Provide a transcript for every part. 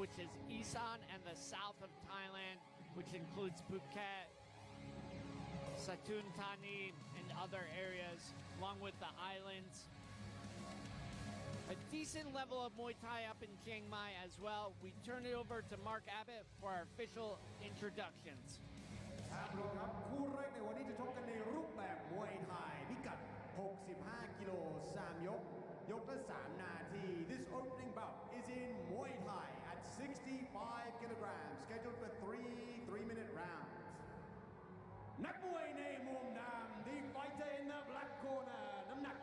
which is Isan, and the south of Thailand, which includes Phuket, Satun Thani, and other areas, along with the islands. A decent level of Muay Thai up in Chiang Mai as well. We turn it over to Mark Abbott for our official introductions. คู่แรกในวันนี้จะชกกันในรูปแบบมวยไทยพิกัด65กิโล3ยกละ3นาที This opening bout is in Muay Thai at 65 kilograms scheduled for 3-minute rounds นักมวยในมุมดำ The fighter in the black corner น้ำหนัก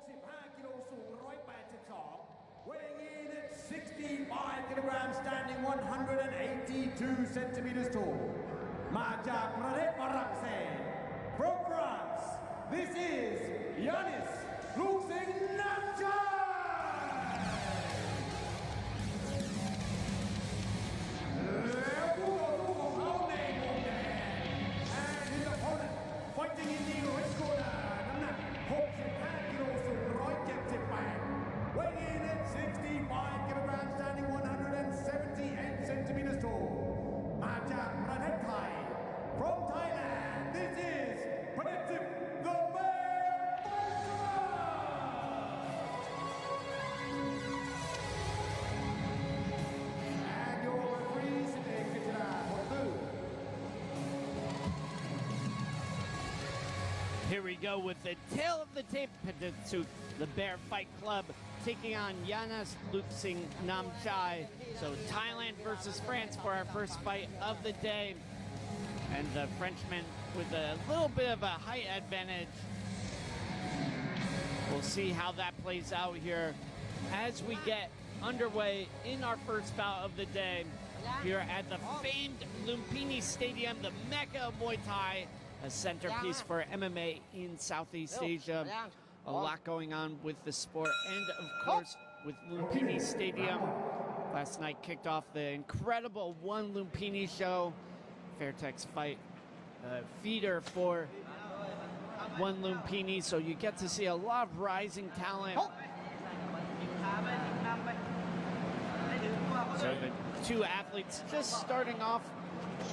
65กิโลสูง182 weighing in at 65 kilograms standing 182 centimeters tall มาจากประเทศฝรั่งเศส From France this is Yanis ลูกสิงห์น้ำใจแล้วผู้ต่อสู้ของเขาในมุมแดง and his opponent fighting in the red corner น้ำหนัก65กิโลสูง178 weighing in at 65 kilograms standing 178 centimeters tall มาจากประเทศไทย From Thailand this is Fairtex the Bear and your referee sitting Here we go with the tail of the tape, the Bear Fight Club taking on Yanis Luxing Namchai. So Thailand versus France for our first fight of the day. And the Frenchman with a little bit of a height advantage. We'll see how that plays out here as we get underway in our first bout of the day here at the famed Lumpinee Stadium, the Mecca of Muay Thai, a centerpiece for MMA in Southeast Asia. A lot going on with the sport and, of course, with Lumpinee Stadium. Last night kicked off the incredible One Lumpinee show. Fairtex fight feeder for One Lumpinee, so you get to see a lot of rising talent. So the two athletes just starting off,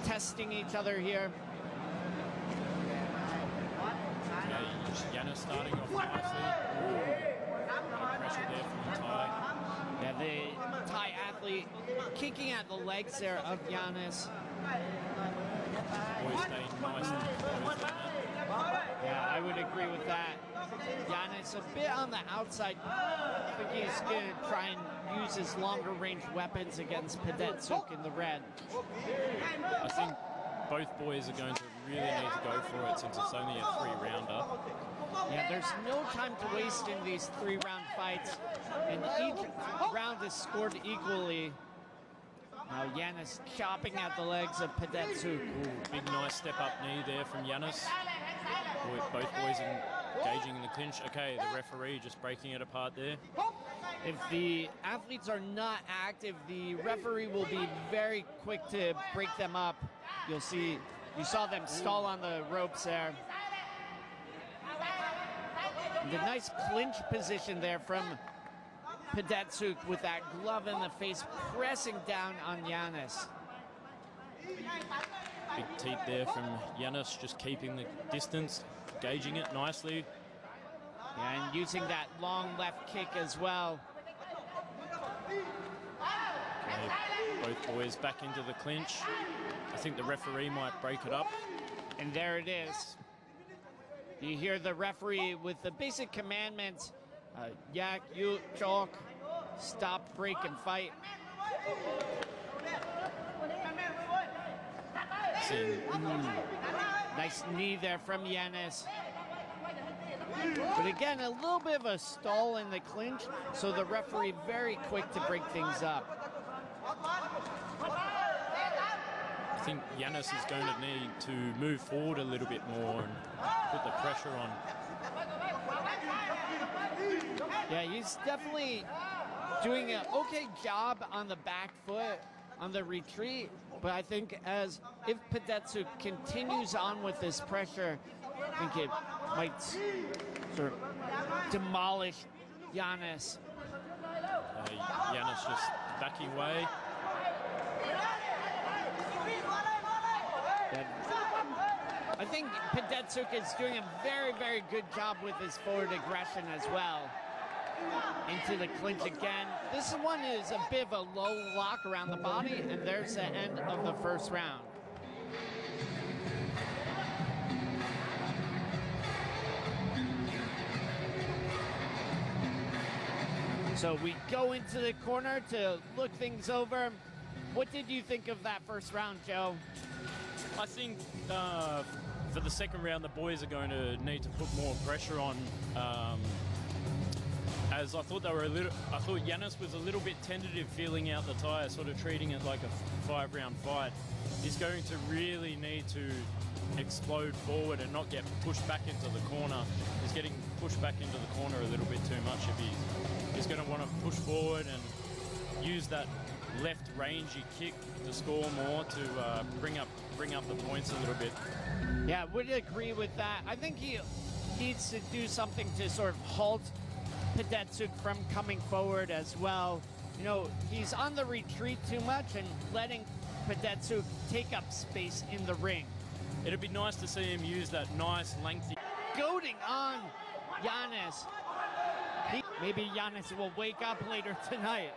testing each other here. Yanis starting off nicely. Pressure there from the Thai. Yeah, the Thai athlete kicking at the legs there of Yanis. Boys staying nice and close. Yeah, I would agree with that. Yanis a bit on the outside. I think he's going to try and use his longer range weapons against Pedetsuk in the red. I think both boys are going to really need to go for it since it's only a 3-rounder. Yeah, there's no time to waste in these 3-round fights, and each round is scored equally. Now Yanis chopping at the legs of Pedetsuk. Big nice step up knee there from Yanis. Both boys engaging in the clinch. Okay, the referee just breaking it apart there. If the athletes are not active, the referee will be very quick to break them up. You'll see, you saw them stall on the ropes there. The nice clinch position there from Pedetsuk with that glove in the face, pressing down on Yanis. Big teep there from Yanis, just keeping the distance, gauging it nicely. Yeah, and using that long left kick as well. Okay, both boys back into the clinch. I think the referee might break it up. And there it is. You hear the referee with the basic commandments, yak, yu, chok, stop, break, and fight. Nice knee there from Yanis. But again, a little bit of a stall in the clinch, so the referee very quick to break things up. I think Yanis is going to need to move forward a little bit more and put the pressure on. Yeah, he's definitely doing an okay job on the back foot, on the retreat, but I think if Pedetsuk continues on with this pressure, I think it might sort of demolish Yanis. Yanis just backing away. think Pedetsuk is doing a very, very good job with his forward aggression as well. Into the clinch again. This one is a bit of a low lock around the body, and there's the end of the first round. So we go into the corner to look things over. What did you think of that first round, Joe? I think for the second round, the boys are going to need to put more pressure on. As I thought I thought Yanis was a little bit tentative feeling out the tire, sort of treating it like a 5-round fight. He's going to really need to explode forward and not get pushed back into the corner. He's getting pushed back into the corner a little bit too much. If he's going to want to push forward and use that left rangy kick to score more to bring up the points a little bit. Yeah, would agree with that. I think he needs to do something to sort of halt Pedetsuk from coming forward as well. You know, he's on the retreat too much and letting Pedetsuk take up space in the ring. It'd be nice to see him use that nice lengthy... Goading on Yanis. Maybe Yanis will wake up later tonight.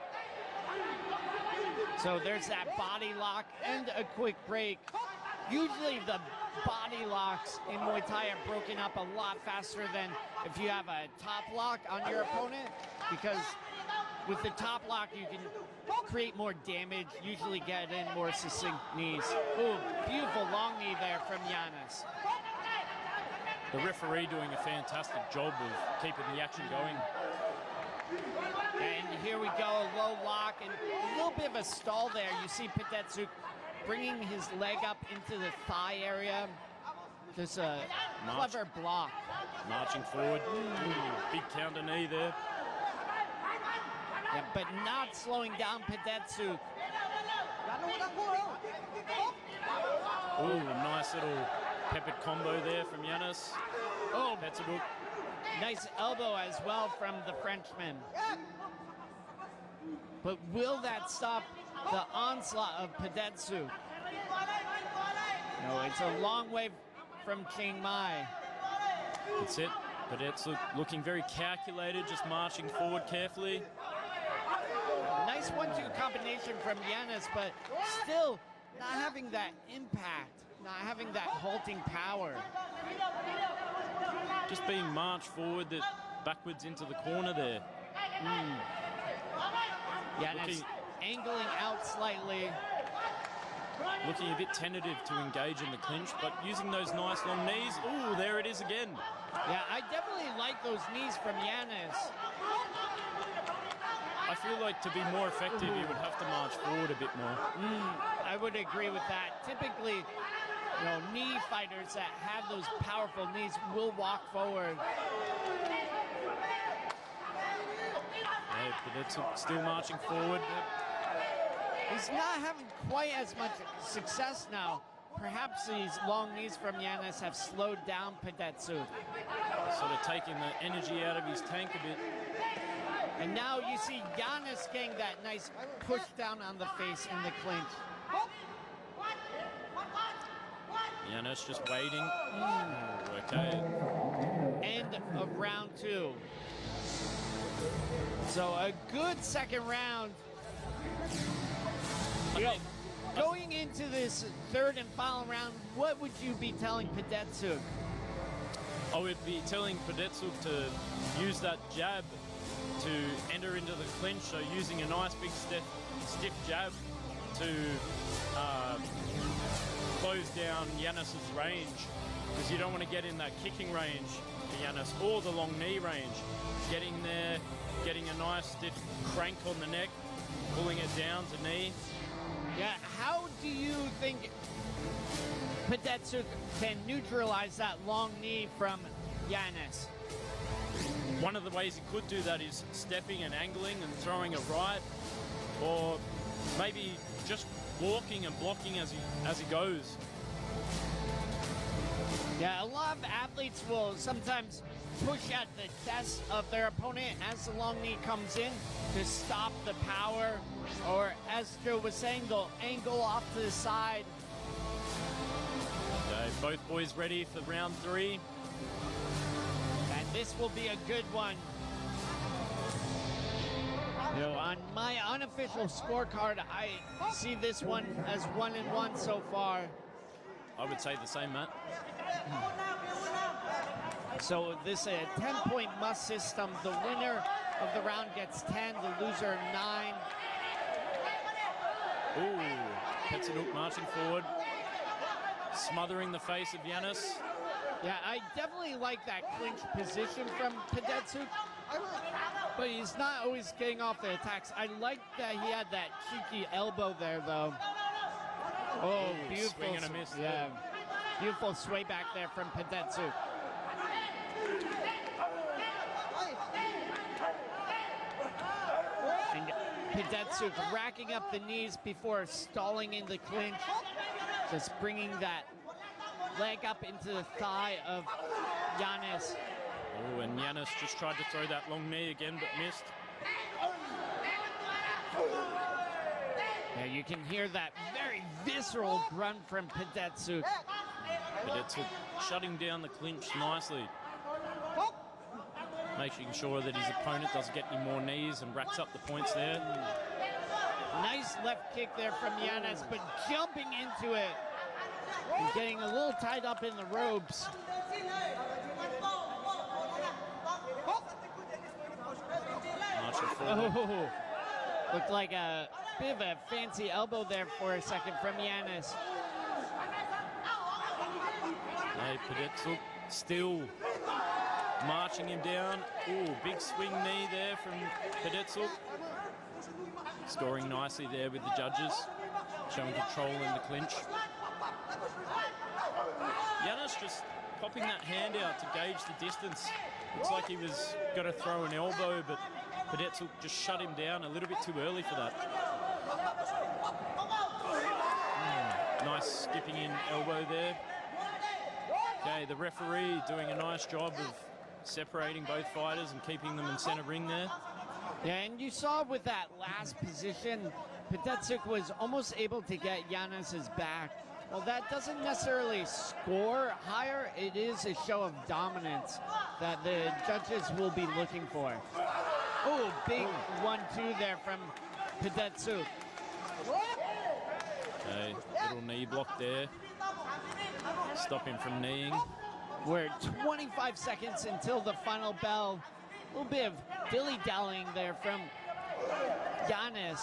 So there's that body lock and a quick break. Usually the body locks in Muay Thai are broken up a lot faster than if you have a top lock on your opponent, because with the top lock you can create more damage, usually get in more succinct knees. Ooh, beautiful long knee there from Yanis. The referee doing a fantastic job of keeping the action going. And here we go, low lock and a little bit of a stall there. You see Pedetsuk bringing his leg up into the thigh area. Just a clever block. Marching forward. Big counter knee there. Yeah, but not slowing down Pedetsuk. Ooh, nice little peppered combo there from Yanis. Oh, Pedetsuk. Nice elbow as well from the Frenchman. But will that stop the onslaught of Pedetsuk? No, it's a long way from Chiang Mai. That's it. Pedetsuk looking very calculated, just marching forward carefully. Nice 1-2 combination from Yanis, but still not having that impact, not having that halting power. Just being marched forward, backwards into the corner there. Yanis angling out slightly. Looking a bit tentative to engage in the clinch, but using those nice long knees. Ooh, there it is again. Yeah, I definitely like those knees from Yanis. I feel like to be more effective, you would have to march forward a bit more. I would agree with that. Typically, you know, knee fighters that have those powerful knees will walk forward. Yeah, but it's still marching forward. He's not having quite as much success now. Perhaps these long knees from Yanis have slowed down Pedetsuk. Sort of taking the energy out of his tank a bit. And now you see Yanis getting that nice push down on the face in the clinch. Yanis just waiting. Okay. End of round 2. So a good second round. You know, going into this third and final round, what would you be telling Pedetsuk? I would be telling Pedetsuk to use that jab to enter into the clinch, so using a nice big stiff jab to close down Yanis's range, because you don't want to get in that kicking range for Yanis or the long knee range. Getting there, getting a nice stiff crank on the neck, pulling it down to knee. Yeah, how do you think Pedetsuk can neutralize that long knee from Yanis? One of the ways he could do that is stepping and angling and throwing a right, or maybe just walking and blocking as he goes. Yeah, a lot of athletes will sometimes push at the chest of their opponent as the long knee comes in to stop the power, or as Joe was saying, they'll angle off to the side. Okay, Both boys ready for round 3. And this will be a good one. You know, on my unofficial scorecard, I see this one as 1-1 so far. I would say the same, Matt. So this is a 10-point must system. The winner of the round gets 10, the loser 9. Ooh, Petsanuk marching forward, smothering the face of Yanis. Yeah, I definitely like that clinch position from Pedetsuk, but he's not always getting off the attacks. I like that he had that cheeky elbow there, though. Oh, beautiful. Swing and a miss. Yeah, beautiful sway back there from Pedetsuk. And Pedetsuk racking up the knees before stalling in the clinch, just bringing that leg up into the thigh of Yanis. Oh, and Yanis just tried to throw that long knee again, but missed. Yeah, you can hear that very visceral grunt from Pedetsuk. Pedetsuk shutting down the clinch nicely, making sure that his opponent doesn't get any more knees and racks up the points there. Nice left kick there from Yanis, but jumping into it and getting a little tied up in the ropes. Oh, looked like a bit of a fancy elbow there for a second from Yanis. Hey, Pedetsuk still marching him down. Ooh, big swing knee there from Pedetsuk. Scoring nicely there with the judges, showing control in the clinch. Yanis just popping that hand out to gauge the distance. Looks like he was going to throw an elbow, but Pedetsuk just shut him down a little bit too early for that. Nice skipping in elbow there. Okay, the referee doing a nice job of separating both fighters and keeping them in center ring there. Yeah, and you saw with that last position, Pedetsuk was almost able to get Yanis's back. Well, that doesn't necessarily score higher. It is a show of dominance that the judges will be looking for. Oh, big 1-2 there from Pedetsuk. Okay, little knee block there. Stop him from kneeing. We're 25 seconds until the final bell. A little bit of dilly-dallying there from Yanis.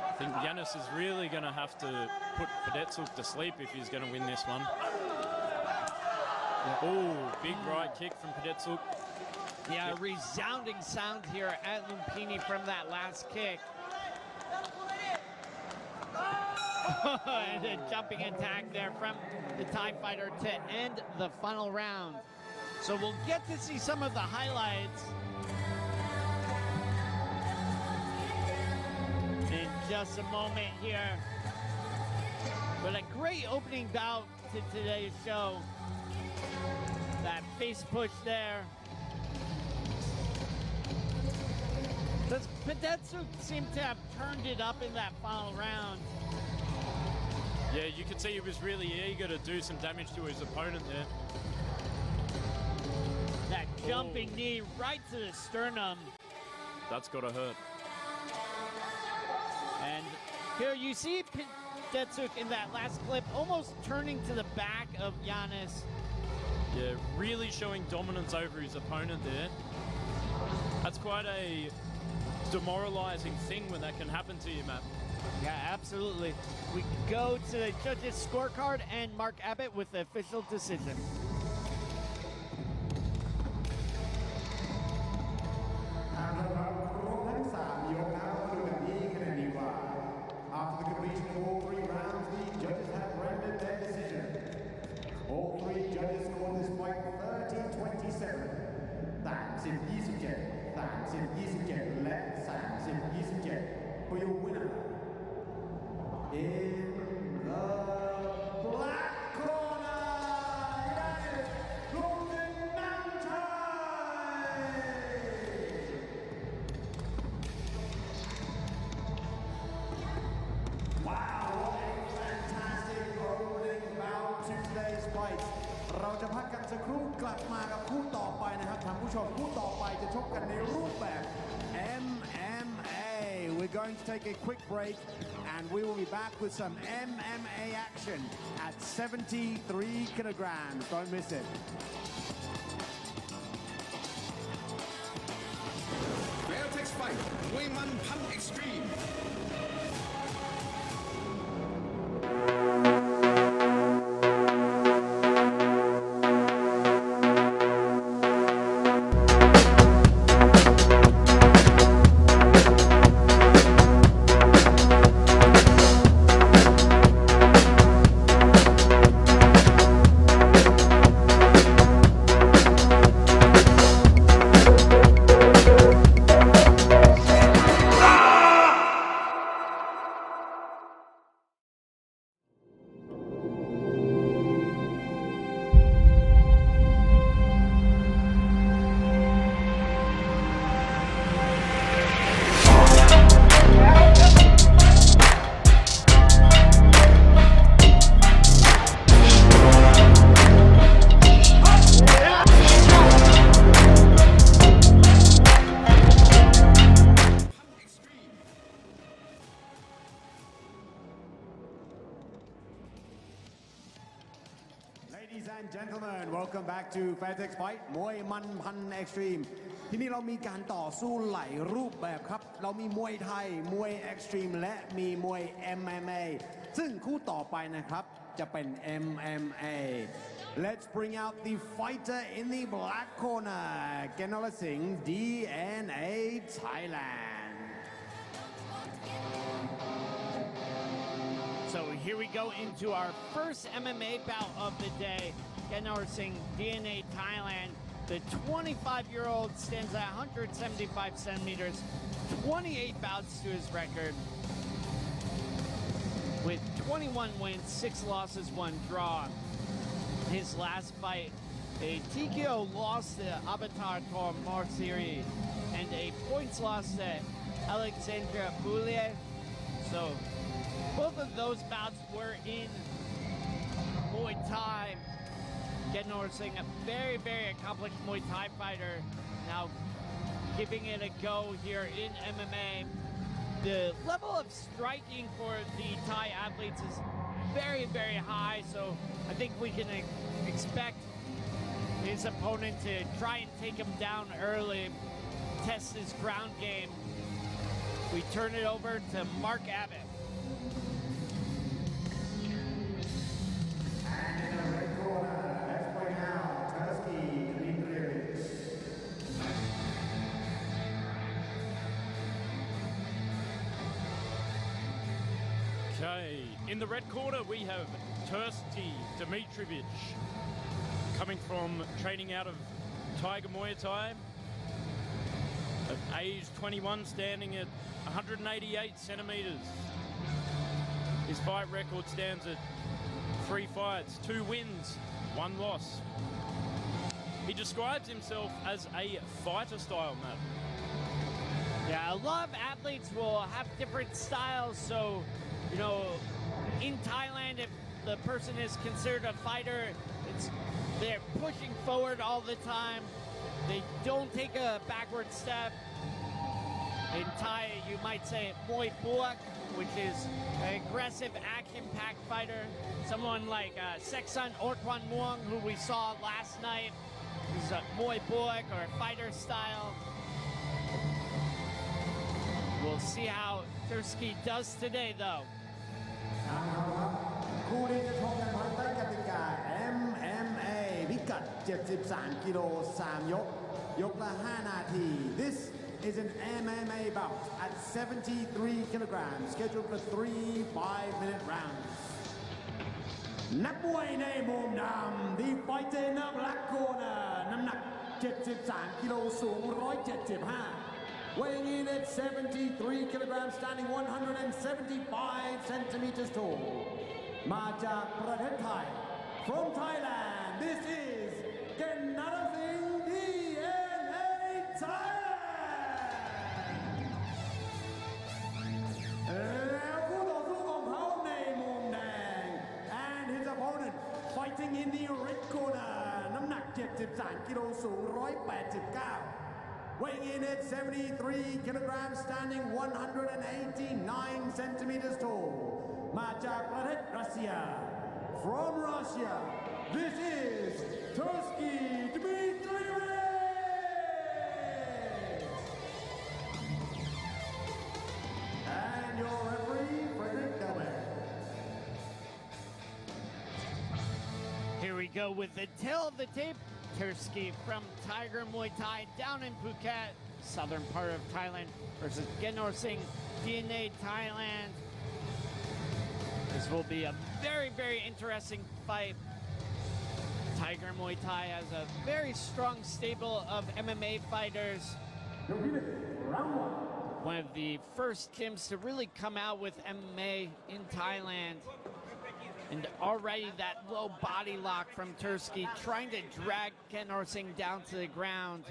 I think Yanis is really going to have to put Pedetsuk to sleep if he's going to win this one. Oh, big right kick from Pedetsuk. Yeah, a resounding sound here at Lumpinee from that last kick. And a jumping attack there from the Thai fighter to end the final round. So we'll get to see some of the highlights in just a moment here. But a great opening bout to today's show. That face push there. Does Pedetsuk seem to have turned it up in that final round? Yeah, you could see he was really eager to do some damage to his opponent there. That jumping knee right to the sternum. That's got to hurt. And here you see Pedetsuk in that last clip almost turning to the back of Yanis. Yeah, really showing dominance over his opponent there. That's quite a demoralizing thing when that can happen to you, Matt. Yeah, absolutely. We go to the judges' scorecard and Mark Abbott with the official decision. After the completion of all 3 rounds, the judges have rendered their decision. All 3 judges scored this fight 30-27. Thanks in EasyJet. Thanks in EasyJet. Let's thanks in EasyJet for your winner. In the black corner, Lumpinee. Wow, what a fantastic opening bout to สักครู่กลับมากับคู่ต่อไปนะครับท่านผู้ชมคู่ต่อไปจะชกกันในรูปแบบ MMA. We're going to take a quick break and we will be back with some MMA action at 73 kilograms. Don't miss it. Fairtex Fight มวยมันพัน Extreme Ladies and gentlemen, welcome back to Fairtex Fight มวยมันพัน Extreme ที่นี่เรามีการต่อสู้หลายรูปแบบครับเรามีมวยไทยมวย Extreme และมีมวย MMA ซึ่งคู่ต่อไปนะครับจะเป็น MMA. Let's bring out the fighter in the black corner เกณฑ์นรสิงห์ DNA Thailand. So here we go into our first MMA bout of the day. Ganar Singh, DNA Thailand. The 25-year-old stands at 175 centimeters, 28 bouts to his record, with 21 wins, 6 losses, 1 draw. His last fight, a TKO loss to Avatar Tor Morsiri, and a points loss to Alexandra Boulier. So both of those bouts were in Muay Thai. Ganar Singh, a very, very accomplished Muay Thai fighter, now giving it a go here in MMA. The level of striking for the Thai athletes is very, very high, so I think we can expect his opponent to try and take him down early, test his ground game. We turn it over to Mark Abbott. Okay, in the red corner we have Tursty Dimitrovic, coming from training out of Tiger Muay Thai, at age 21, standing at 188 centimeters. His fight record stands at 3 fights, 2 wins, 1 loss. He describes himself as a fighter style, Matt. Yeah, a lot of athletes will have different styles, so you know, in Thailand, if the person is considered a fighter, they're pushing forward all the time. They don't take a backward step. In Thai, you might say Muay Buak, which is an aggressive, action-packed fighter. Someone like Seksan Ortwan Muang, who we saw last night, is a Muay Buak or a fighter style. We'll see how Tursky does today, though. คู่นี้จะชกกันภายใต้กติกา MMA พิกัด 73 กิโล 3 ยก ยกละ 5 นาที This is an MMA bout at 73 kilograms, scheduled for 3 5-minute rounds. นักมวยในมุมดำ The fighter in the black corner น้ำหนัก 73 กิโล สูง 175weighing in at 73 kilograms, standing 175 centimeters tall. มาจากประเทศไทย From Thailand, this is Ganarasing DNA Thailand. แล้วคู่ต่อสู้ของเขาในมุมแดง and his opponent fighting in the red corner น้ำหนัก 83 กิโลสูง 189 weighing in at 73 kilograms standing 189 centimeters tall มาจากประเทศรัสเซีย from Russia this is Tursky Dmitrievich and your referee Frederick Delbert. Here we go with the tail of the tape. Tursky from Tiger Muay Thai down in Phuket, southern part of Thailand, versus Genor Singh, DNA Thailand. This will be a very, very interesting fight. Tiger Muay Thai has a very strong stable of MMA fighters. One of the first gyms to really come out with MMA in Thailand. And already that low body lock from Tursky, trying to drag Genor Singh down to the ground.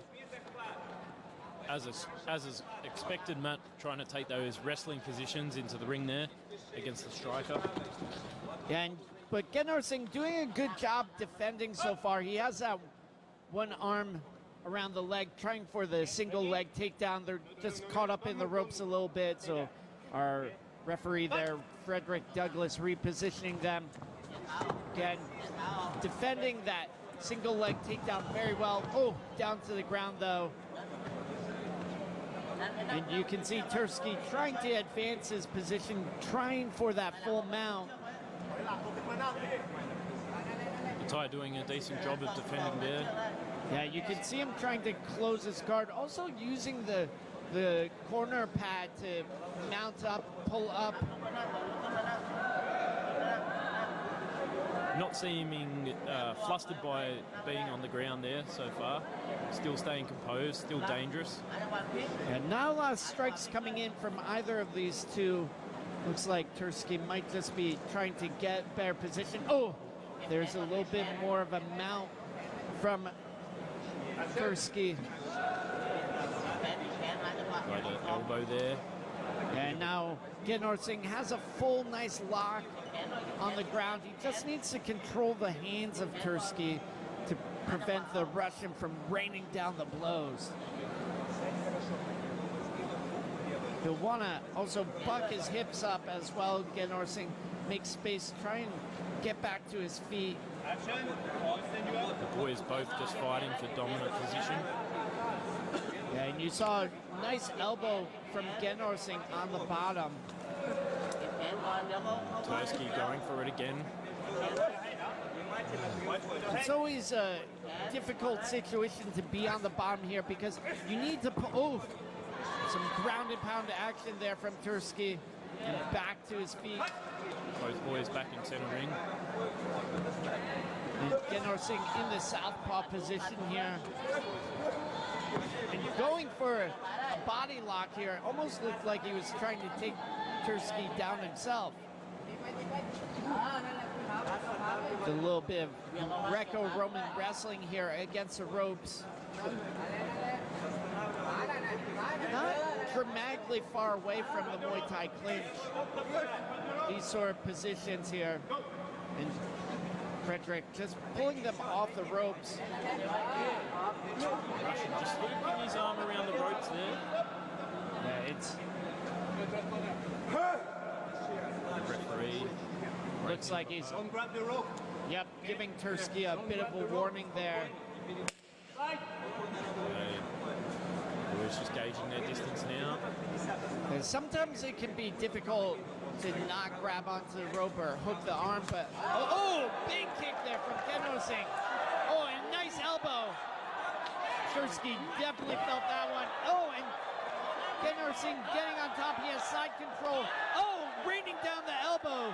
As is expected, Matt, trying to take those wrestling positions into the ring there against the striker. Yeah, but Genor Singh doing a good job defending so far. He has that one arm around the leg, trying for the single leg takedown. They're just caught up in the ropes a little bit, so our referee there, Frederick Douglas, repositioning them. Again, defending that single leg takedown very well. Oh, down to the ground though. And you can see Tursky trying to advance his position, trying for that full mount. Thai doing a decent job of defending there. Yeah, you can see him trying to close his guard. Also using the corner pad to mount up, pull up. Not seeming flustered by being on the ground there so far. Still staying composed, still dangerous. And not a lot of strikes coming in from either of these two. Looks like Tursky might just be trying to get better position. Oh, there's a little bit more of a mount from Tursky. Right elbow there. And now Genor Singh has a full nice lock on the ground. He just needs to control the hands of Tursky to prevent the Russian from raining down the blows. He'll want to also buck his hips up as well. Genor Singh makes space, try and get back to his feet. The boys both just fighting for dominant position. Yeah, and you saw a nice elbow from Genor Singh on the bottom. Tursky going for it again. It's always a difficult situation to be on the bottom here because you need to put, oh, some ground and pound action there from Tursky and back to his feet. Both boys back in center ring. And Genor Singh in the southpaw position here. And going for a body lock here. Almost looked like he was trying to take Tursky down himself. A little bit of Greco-Roman wrestling here against the ropes. Not dramatically far away from the Muay Thai clinch. These sort of positions here. And Frederick just pulling them off the ropes. Russian just looping his arm around the ropes there. Yeah, it's... The referee. Looks like he's... Yep, giving Tursky a bit of a warning there. Boys just gauging their distance now. And sometimes it can be difficult to not grab onto the rope or hook the arm, but oh, big kick there from Genor Singh. Oh, and nice elbow. Tursky definitely felt that one. Oh, and Genor Singh getting on top. He has side control. Oh, raining down the elbow.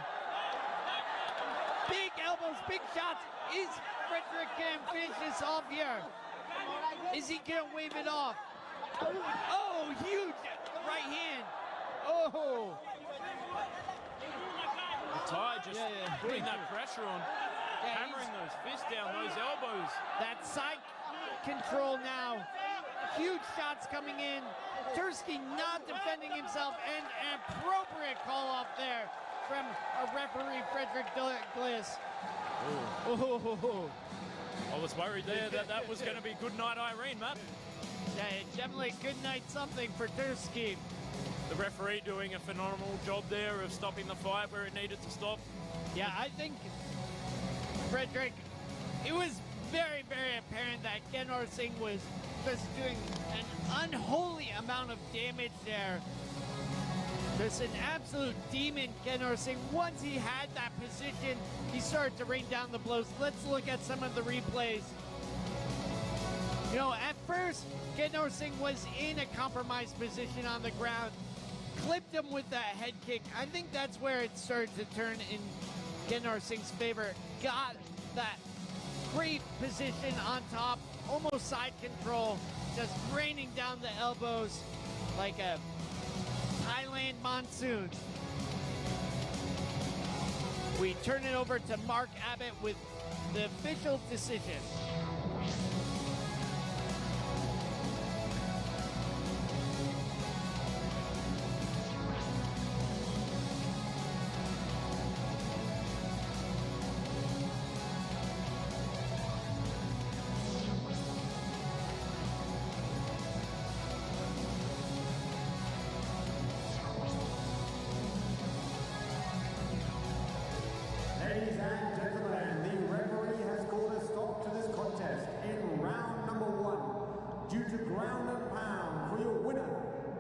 Big elbows, big shots. Is Frederick going to finish this off here? Is he going to wave it off? Oh, huge right hand. Oh. Thai just putting that pressure on, hammering those fists down, those elbows. That side control now. Huge shots coming in. Tursky not defending himself, and an appropriate call off there from a referee, Frederick Douglas. Oh. I was worried there that was going to be good night Irene, Matt. Yeah, definitely good night something for Tursky. The referee doing a phenomenal job there of stopping the fight where it needed to stop. Yeah, I think, Frederick, it was very, very apparent that Genor Singh was just doing an unholy amount of damage there. Just an absolute demon, Genor Singh. Once he had that position, he started to rain down the blows. Let's look at some of the replays. You know, at first, Genor Singh was in a compromised position on the ground, clipped him with that head kick. I think that's where it started to turn in Genor Singh's favor. Got that great position on top, almost side control, just raining down the elbows like a Thailand monsoon. We turn it over to Mark Abbott with the official decision. Ladies and gentlemen, the referee has called a stop to this contest in round number 1 due to ground and pound for your winner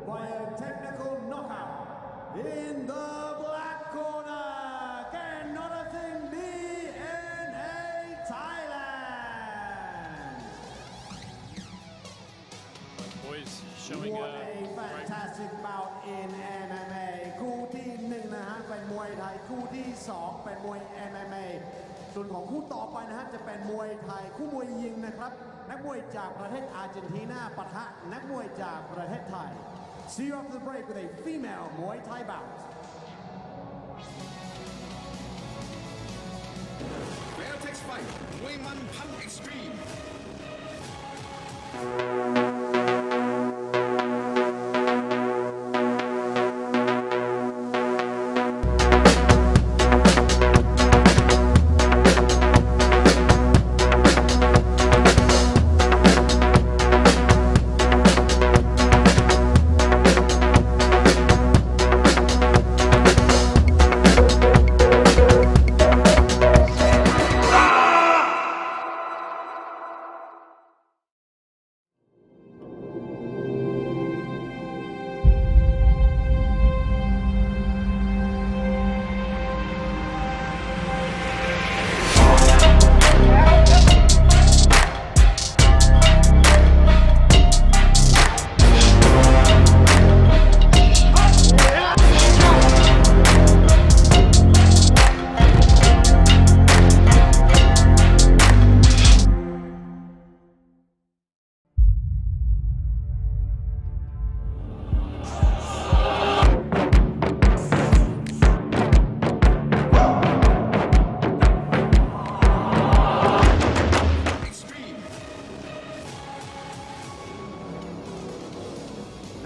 by a technical knockout in the black corner, Genor DNA Thailand. Boys showing What a a great... fantastic bout in MMA คู่ที่1นะฮะเป็นมวยไทยคู่ที่2เป็นมวย MMA ส่วนของคู่ต่อไปนะฮะจะเป็นมวยไทยคู่มวยยิงนะครับนักมวยจากประเทศอาร์เจนตินาปะทะนักมวยจากประเทศไทย See you after the break with a female Muay Thai bout. Fairtex Fight มวยมันพันเอ็กซ์ตรีม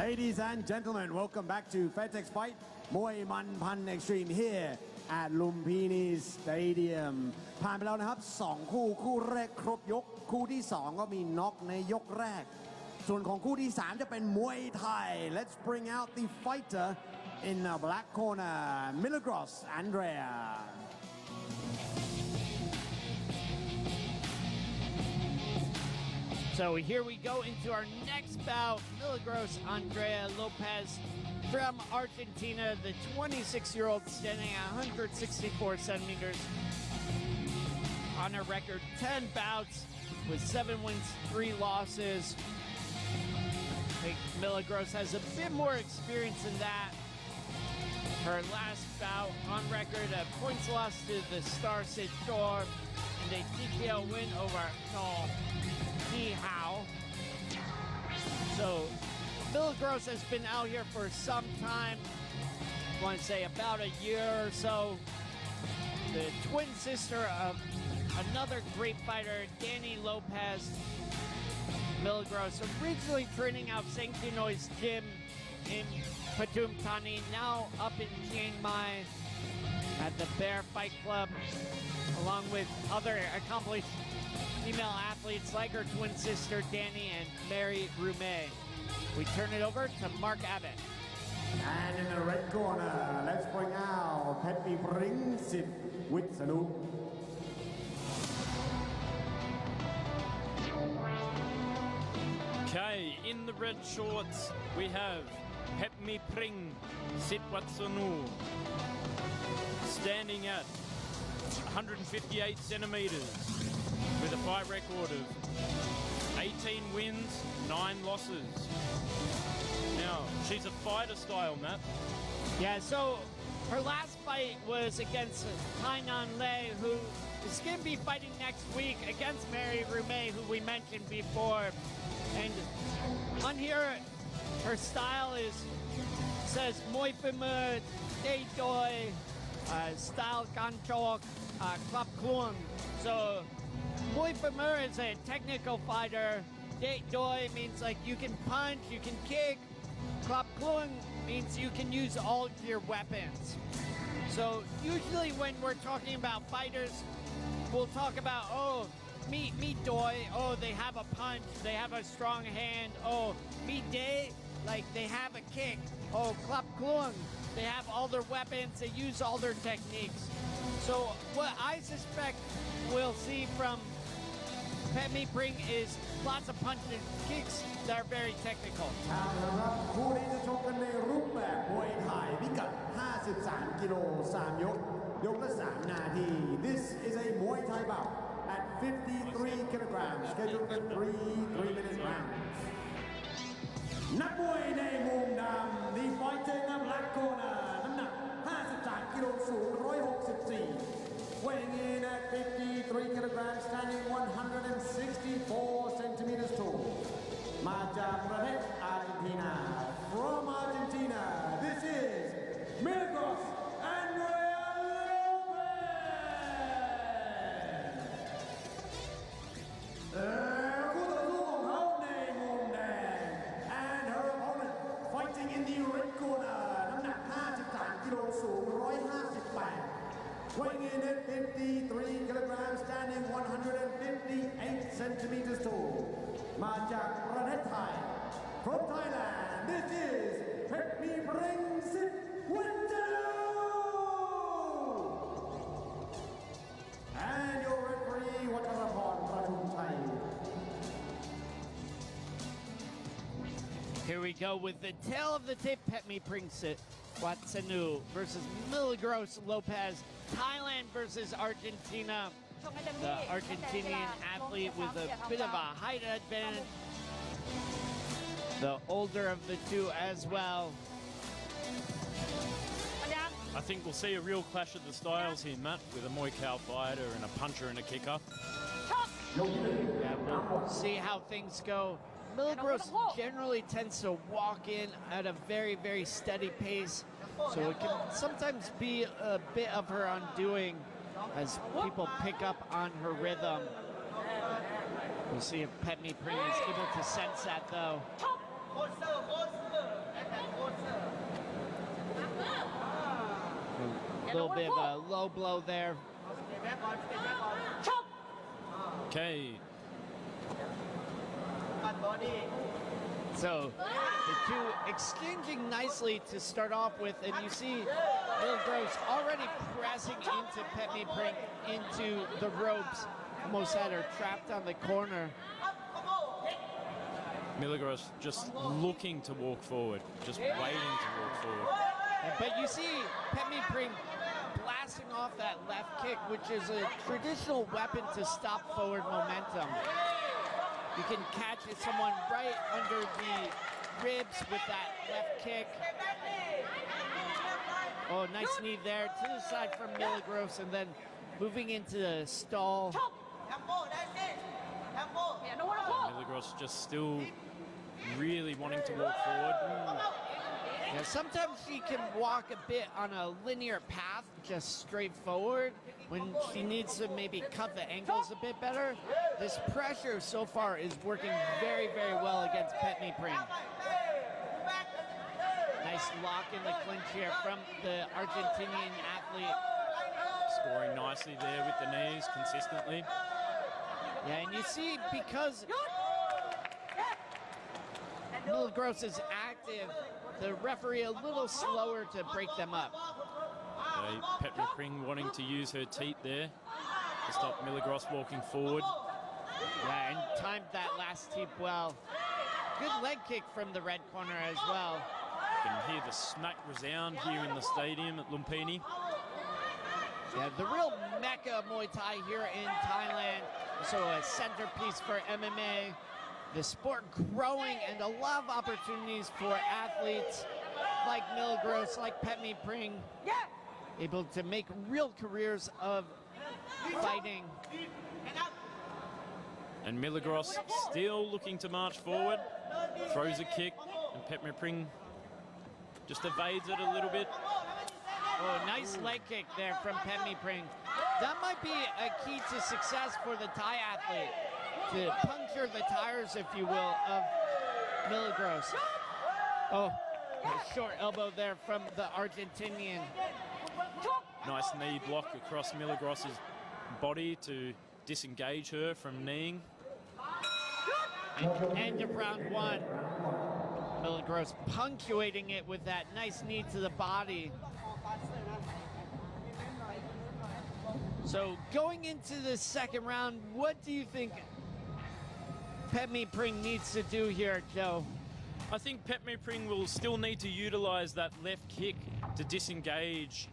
Ladies and gentlemen, welcome back to Fairtex Fight มวยมันพัน Extreme here at Lumpinee Stadium ผ่านไปแล้วนะครับ2คู่แรกครบยกคู่ที่2ก็มีน็อกในยกแรกส่วนของคู่ที่3จะเป็นมวยไทย Let's bring out the fighter in the black corner Milagros Andrea. So here we go into our next bout. Milagros Andrea Lopez from Argentina, the 26-year-old standing at 164 centimeters. On her record, 10 bouts with 7 wins, 3 losses. I think Milagros has a bit more experience than that. Her last bout on record, a points loss to the Star Sidor and a TKO win over Nol Nihao. So Milagros has been out here for some time. I want to say about a year or so. The twin sister of another great fighter, Danny Lopez. Milagros originally training out St. Kinoy's gym in Pathum Thani, now up in Chiang Mai at the Bear Fight Club, along with other accomplished female athletes like her twin sister Danny and Mary Roumet. We turn it over to Mark Abbott. And in the red corner, let's bring out Petty Pringsit with Sanu. Okay, in the red shorts, we have Pepmi Pring Sitwatsunu, standing at 158 centimeters with a fight record of 18 wins, 9 losses. Now, she's a fighter style, Matt. Yeah, so her last fight was against Hainan Lei, who is going to be fighting next week against Mary Roumet, who we mentioned before. And on here, her style says Moi Pimur, Day Doi, Style Ganchok, Klap Kluang. So Moi Pimur is a technical fighter. Day Doi means like you can punch, you can kick. Klap Kluang means you can use all your weapons. So usually when we're talking about fighters, we'll talk about, oh, me Doi, oh, they have a punch, they have a strong hand. Oh, me Day, like they have a kick. Oh, Klap Kluang, they have all their weapons, they use all their techniques. So what I suspect we'll see from Pepmi Pring is lots of punches and kicks that are very technical. คู่นี้จะชกกันในรูปแบบมวยไทยพิกัด 53 กิโล 3 ยก ยกละ 3 นาที This is a Muay Thai bout at 53 kilograms scheduled for 3-minute rounds. นักมวยในมุมดำ The fighter in the black corner น้ำหนัก 53 กิโล สูง 164 weighing in at 53 kilograms standing 164 centimeters tall มาจากประเทศอาร์เจนตินา from Argentina this is Milagros Andrea Lopez คู่ต่อสู้ของเขาในมุมแดง and her opponent fighting in the red corner น้ำหนัก 53 กิโล สูง 158 weighing in at 53 kilograms standing 158 centimeters tall มาจากประเทศไทย from Thailand this is Pepmi Pringsit and your referee วัชรพรประทุมชัย Here we go with the tail of the tape, Pepmi Pringsit Watsanu versus Milagros Lopez. Thailand versus Argentina. The Argentinian athlete with a bit of a height advantage. The older of the two as well. I think we'll see a real clash of the styles here, Matt, with a Muay Thai fighter and a puncher and a kicker. Yeah, we'll see how things go. Milagros generally tends to walk in at a very, very steady pace, so it can sometimes be a bit of her undoing as people pick up on her rhythm. We'll see if Pepmi Pring is able to sense that, though. A little bit of a low blow there. Okay. So the two exchanging nicely to start off with, and you see Milagros already pressing into Pepmi Pring into the ropes. Almost had her trapped on the corner. Milagros just looking to walk forward, just waiting to walk forward. But you see Pepmi Pring blasting off that left kick, which is a traditional weapon to stop forward momentum. You can catch someone right under the ribs with that left kick. Oh, nice knee there to the side from Milagros, and then moving into the stall. Milagros just still really wanting to walk forward. Yeah, sometimes she can walk a bit on a linear path, just straight forward, when she needs to maybe cut the angles a bit better. This pressure so far is working very, very well against Pepmi Pring. Nice lock in the clinch here from the Argentinian athlete. Scoring nicely there with the knees consistently. Yeah, and you see, because Milagros is active, the referee a little slower to break them up. Okay, Petripring wanting to use her teat there to stop Milagros walking forward. Yeah, and timed that last teep well. Good leg kick from the red corner as well. You can hear the smack resound here in the stadium at Lumpinee. Yeah, the real mecca of Muay Thai here in Thailand. So a centerpiece for MMA. The sport growing and a lot of opportunities for athletes like Milagros, like Petripring, able to make real careers of fighting. And Milagros still looking to march forward. Throws a kick, and Petripring just evades it a little bit. Oh, nice leg kick there from Petripring. That might be a key to success for the Thai athlete, to puncture the tires, if you will, of Milagros. Oh, a short elbow there from the Argentinian. Nice knee block across Milagros's body to disengage her from kneeing. And end of round one. Milagros punctuating it with that nice knee to the body. So going into the second round, what do you think Petripring needs to do here, Joe? I think Petripring will still need to utilize that left kick to disengage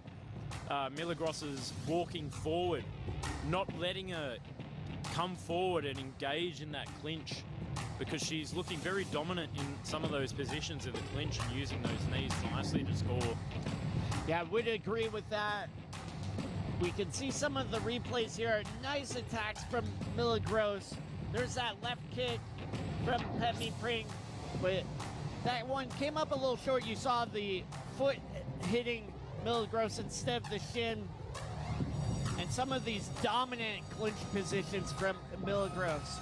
Milagros's walking forward, not letting her come forward and engage in that clinch, because she's looking very dominant in some of those positions in the clinch and using those knees nicely to score. Yeah, I would agree with that. We can see some of the replays here. Nice attacks from Milagros. There's that left kick from Petripring, but that one came up a little short. You saw the foot hitting Milagros instead of the shin. And some of these dominant clinch positions from Milagros.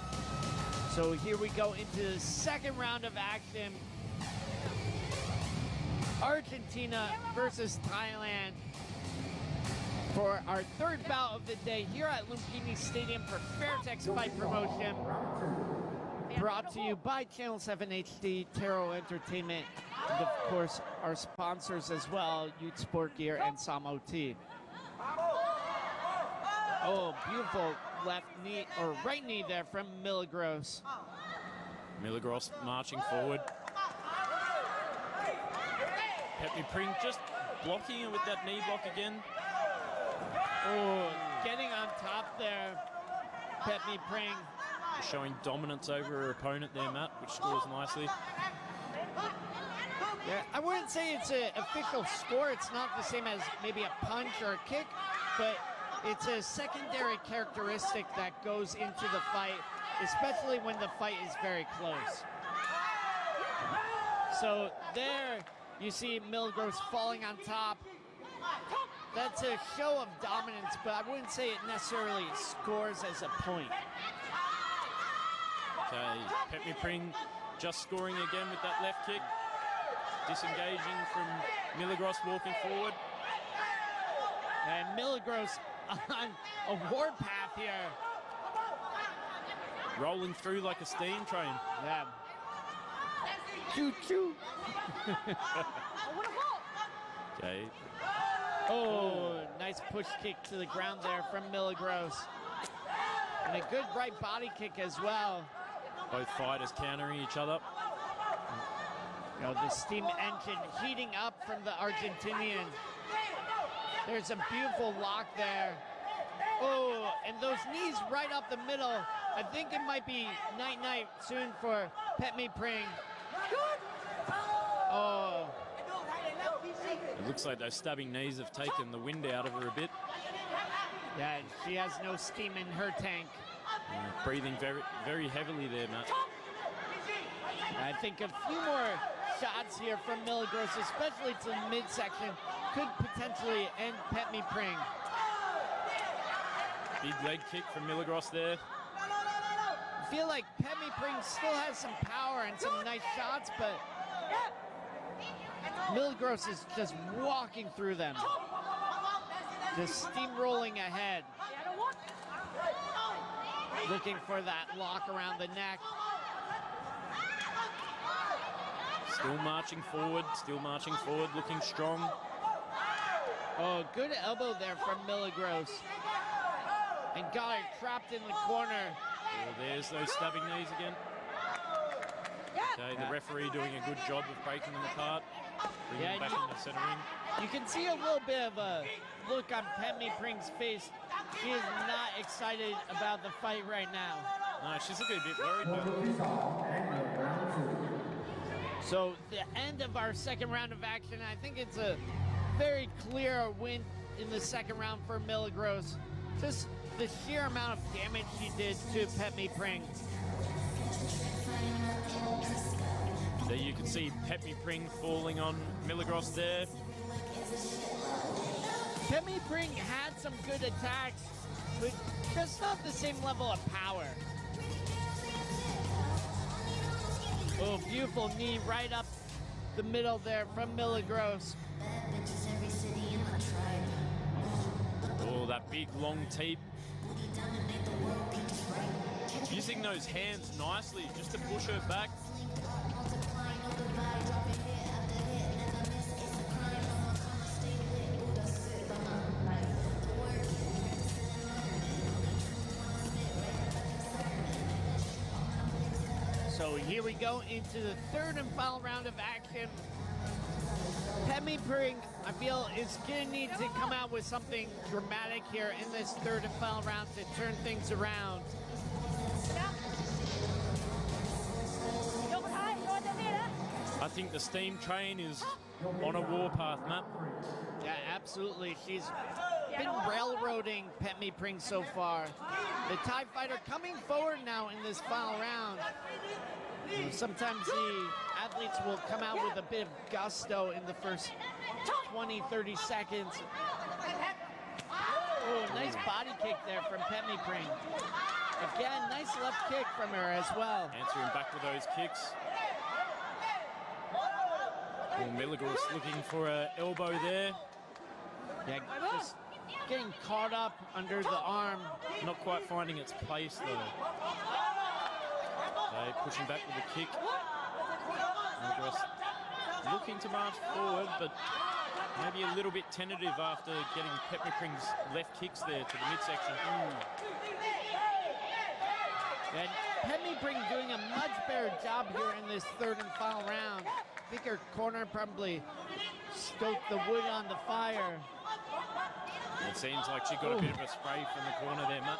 So here we go into the second round of action. Argentina versus Thailand for our third bout of the day here at Lumpinee Stadium for Fairtex Fight Promotion. Brought to you by Channel 7 HD, Taro Entertainment, and of course our sponsors as well, Youth Sport Gear and Samo Tea. Oh, beautiful left knee, or right knee there from Milagros. Milagros marching forward. Petripring just blocking it with that knee block again. Oh, getting on top there, Petripring. Showing dominance over her opponent there, Matt, which scores nicely. Yeah, I wouldn't say it's an official score. It's not the same as maybe a punch or a kick, but it's a secondary characteristic that goes into the fight, especially when the fight is very close. So there you see Milagros falling on top. That's a show of dominance, but I wouldn't say it necessarily scores as a point. Okay, Petripring just scoring again with that left kick. Disengaging from Milagros walking forward. And Milagros on a warpath here. Rolling through like a steam train. Yeah. Choo-choo. Okay. Oh, nice push kick to the ground there from Milagros. And a good right body kick as well. Both fighters countering each other. You know, the steam engine heating up from the Argentinian. There's a beautiful lock there. Oh, and those knees right up the middle. I think it might be night-night soon for Petripring. Oh. It looks like those stabbing knees have taken the wind out of her a bit. Yeah, she has no steam in her tank. Breathing very, very heavily there, Matt. I think a few more shots here from Milagros, especially to the midsection, could potentially end Petripring. Big leg kick from Milagros there. I feel like Petripring still has some power and some nice shots, but Milagros is just walking through them. Just steamrolling ahead. looking for that lock around the neck. Still marching forward, looking strong. Oh, good elbow there from Milagros. And got her trapped in the corner. Oh, there's those stabbing knees again. Okay, the referee doing a good job of breaking them apart. Bringing them back in the center ring. You can see a little bit of a look on Pemi Pring's face. She is not excited about the fight right now. No, she's looking a bit worried. So the end of our second round of action, I think it's a very clear win in the second round for Milagros. Just the sheer amount of damage she did to Pemi Pring. There you can see Pemi Pring falling on Milagros there. Pemi Pring had some good attacks, but just not the same level of power. Oh, beautiful knee right up the middle there from Milagros. Oh, that big long teep. Using those hands nicely just to push her back. So here we go into the third and final round of action. Pemi Pring, I feel, is going to need to come out with something dramatic here in this third and final round to turn things around. I think the steam train is on a warpath, Matt. Yeah, absolutely. She's been railroading Pemi Pring so far. The TIE fighter coming forward now in this final round. Sometimes the athletes will come out with a bit of gusto in the first 20, 30 seconds. Oh, nice body kick there from Pemi Pring. Again, nice left kick from her as well. Answering back with those kicks. Well, Milagros looking for an elbow there. Yeah, just getting caught up under the arm. Not quite finding its place though. Okay, pushing back with a kick. Milagros looking to march forward, but maybe a little bit tentative after getting Pemi Pring's left kicks there to the midsection. And Pemi Pring doing a much better job here in this third and final round. I think her corner probably stoked the wood on the fire. It seems like she got a bit of a spray from the corner there, Matt.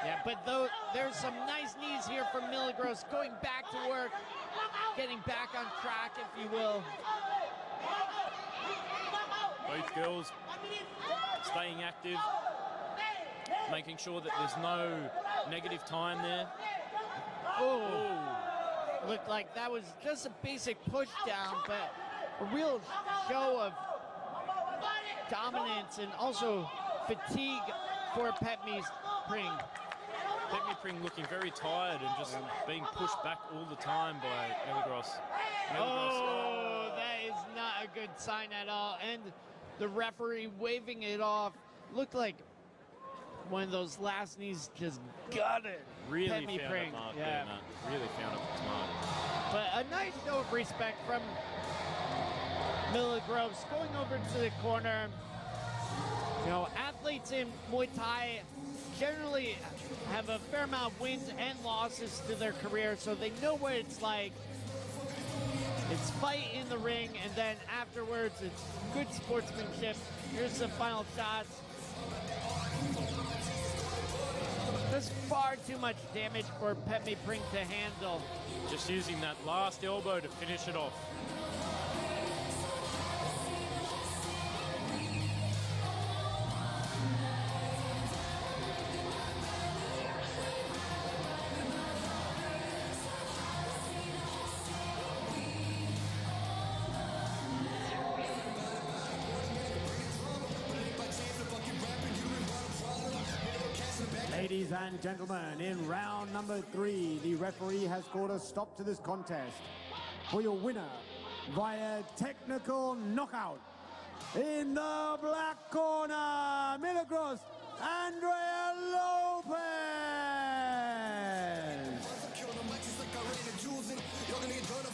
Yeah, but though there's some nice knees here from Milagros, going back to work, getting back on track, if you will. Both girls staying active, making sure that there's no negative time there. Oh, looked like that was just a basic push down, but a real show of dominance and also fatigue for Pemi Pring. Pemi Pring looking very tired and just being pushed back all the time by Milagros. Oh, that is not a good sign at all. And the referee waving it off. Looked like one of those last knees just gutted. Really Pemi found Pring. it mark Yeah. there, Matt. Really found it mark. But a nice show of respect from Milagros going over to the corner. You know, athletes in Muay Thai generally have a fair amount of wins and losses to their career, so they know what it's like. It's fight in the ring, and then afterwards, it's good sportsmanship. Here's the final shots. There's far too much damage for Pemi Pring to handle. Just using that last elbow to finish it off. Ladies and gentlemen, in round number 3, the referee has called a stop to this contest. For your winner, via technical knockout, in the black corner, Milagros Andrea Lopez.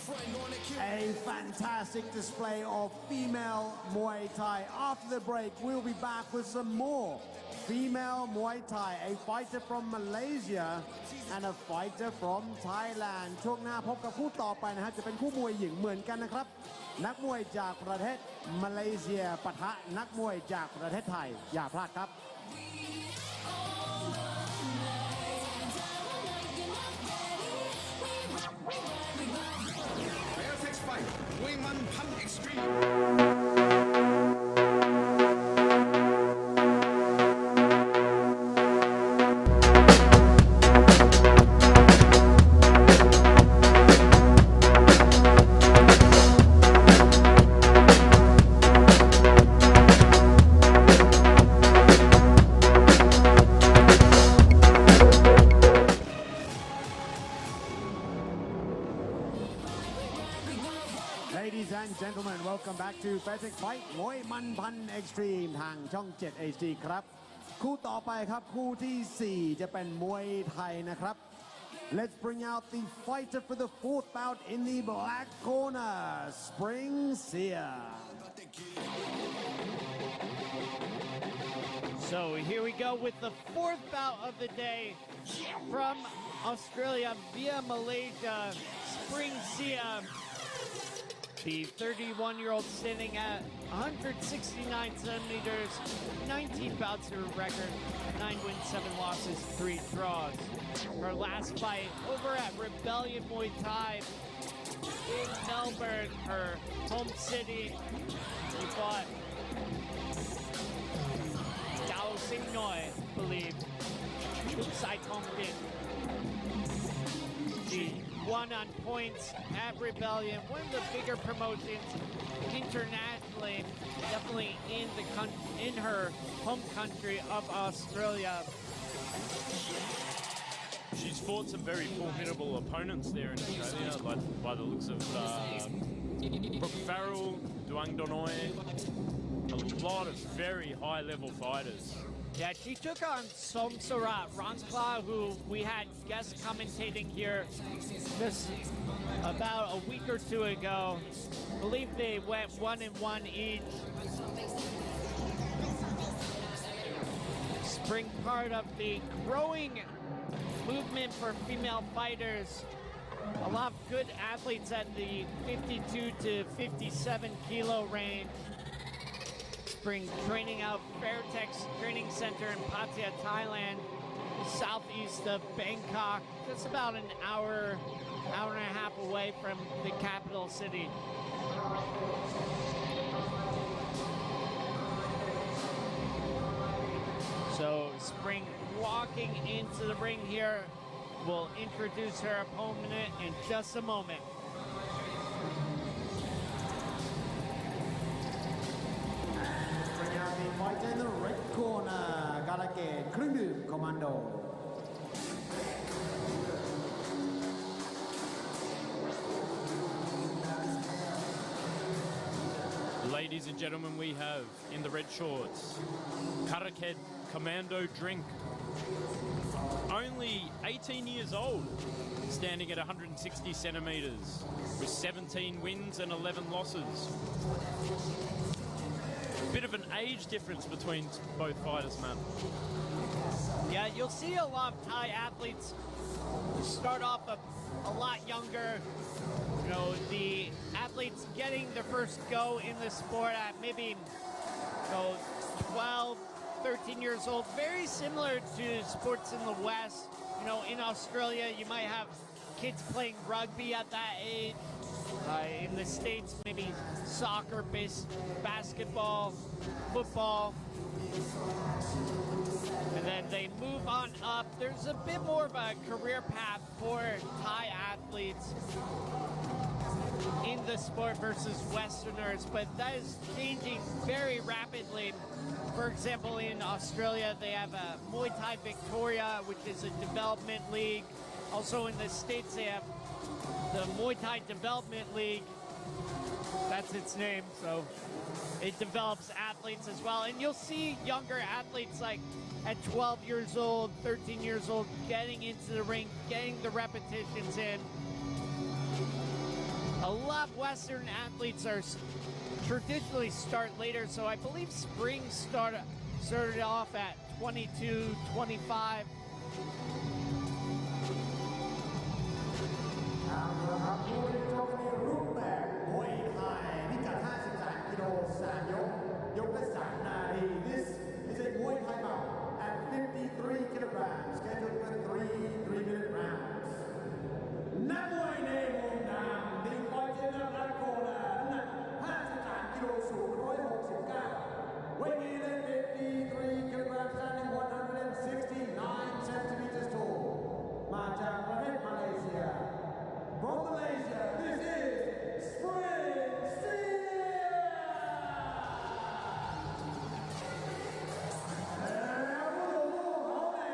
A fantastic display of female Muay Thai. After the break, we'll be back with some more female Muay Thai. A fighter from Malaysia and a fighter from Thailand. ช่วงหน้าพบกับคู่ต่อไปนะฮะจะเป็นคู่มวยหญิงเหมือนกันนะครับนักมวยจากประเทศมาเลเซียปะทะนักมวยจากประเทศไทยอย่าพลาดครับ Fairtex Fight มวยมันพันเอ็กซ์ตรีม Ladies and gentlemen, welcome back to Fairtex Fight มวยมันพัน Extreme ทางช่อง 7 HD ครับคู่ต่อไปครับคู่ที่ 4 จะเป็นมวยไทยนะครับ Let's bring out the fighter for the fourth bout in the black corner, Spring Seer. So here we go with the fourth bout of the day from Australia via Malaysia, Spring Seer. The 31-year-old standing at 169 centimeters, 19 bouts to her record, 9 wins, 7 losses, 3 draws. Her last fight over at Rebellion Muay Thai in Melbourne, her home city. She fought Dao Sing Noi, I believe. Sai Tong Bin. She won on points at Rebellion, one of the bigger promotions internationally, definitely in her home country of Australia. She's fought some very formidable opponents there in Australia, like by the looks of Brooke Farrell, Duang Donoy, a lot of very high-level fighters. Yeah, she took on Somsarat Rankla, who we had guest commentating here just about a week or two ago. I believe they went 1-1 each. Spring part of the growing movement for female fighters. A lot of good athletes at the 52 to 57 kilo range. Spring training out Fairtex Training Center in Pattaya, Thailand, southeast of Bangkok, just about an hour and a half away from the capital city. So Spring walking into the ring here. We'll introduce her opponent in just a moment. Bring out the fighter in the red corner, กาลเกตเครื่องดื่มคอมมานโด Ladies and gentlemen, we have in the red shorts, Karaket Commando Drink. Only 18 years old, standing at 160 centimeters, with 17 wins and 11 losses. Bit of an age difference between both fighters, man. Yeah, you'll see a lot of Thai athletes start off a lot younger. You know, the athletes getting their first go in the sport at maybe 12, 13 years old. Very similar to sports in the West. You know, in Australia, you might have kids playing rugby at that age. In the States, maybe soccer, basketball, football. And then they move on up. There's a bit more of a career path for Thai athletes in the sport versus Westerners, but that is changing very rapidly. For example, in Australia, they have a Muay Thai Victoria, which is a development league. Also in the States, they have the Muay Thai Development League. That's its name, so it develops athletes as well. And you'll see younger athletes like at 12 years old, 13 years old, getting into the ring, getting the repetitions in. A lot of Western athletes are traditionally start later, so I believe Spring started off at 22:25. ครับผู้ที่ชกในรูปแบบมวยไทยพิกัด 53 กิโล 3 ยก ยกละ 3 นาที This is a Muay Thai bout at 53 kilograms scheduled for 3 rounds นักมวยในมุมน้ำดิงคอยเจนรัตโกนาน้ำหนัก 53 กิโลสูง 169 weighing in at 53 kilograms standing 169 centimeters tall มาจากประเทศมาเลเซียFrom Malaysia, this is Spring Sia! And we'll go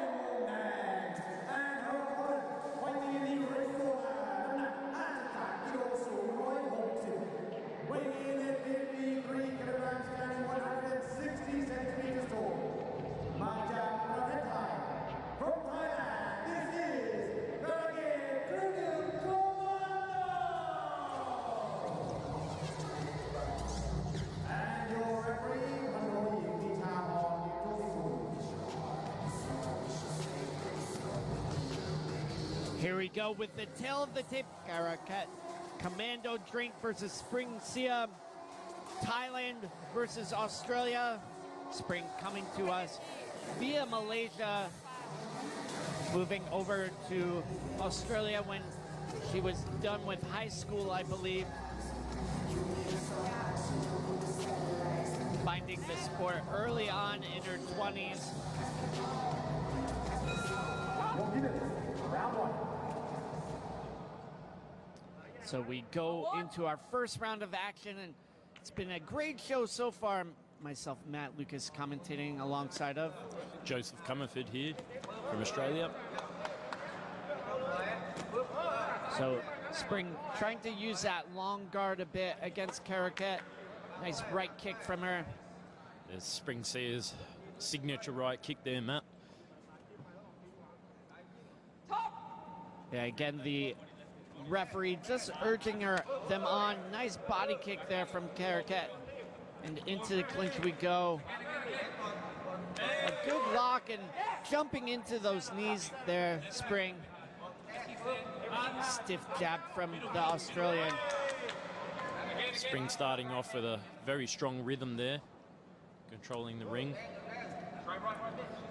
next. And her opponent, fighting in the red corner, 53 กิโลสูง 160 weighing in at 53 kilograms, standing 160 centimeters tall มาจากประเทศไทย From Thailand, this is Here we go with the tail of the tape. Karakat Commando Drink versus Spring Sia. Thailand versus Australia. Spring coming to us via Malaysia. Moving over to Australia when she was done with high school, I believe. Finding the sport early on in her 20s. So we go into our first round of action, and it's been a great show so far. Myself, Matt Lucas, commentating alongside of Joseph Comerford here from Australia. So Spring trying to use that long guard a bit against Karakat. Nice right kick from her. There's Spring Sia's signature right kick there, Matt. Yeah, again, the referee just urging them on. Nice body kick there from Karakat. And into the clinch we go. A good lock and jumping into those knees there, Spring. Stiff jab from the Australian. Spring starting off with a very strong rhythm there, controlling the ring.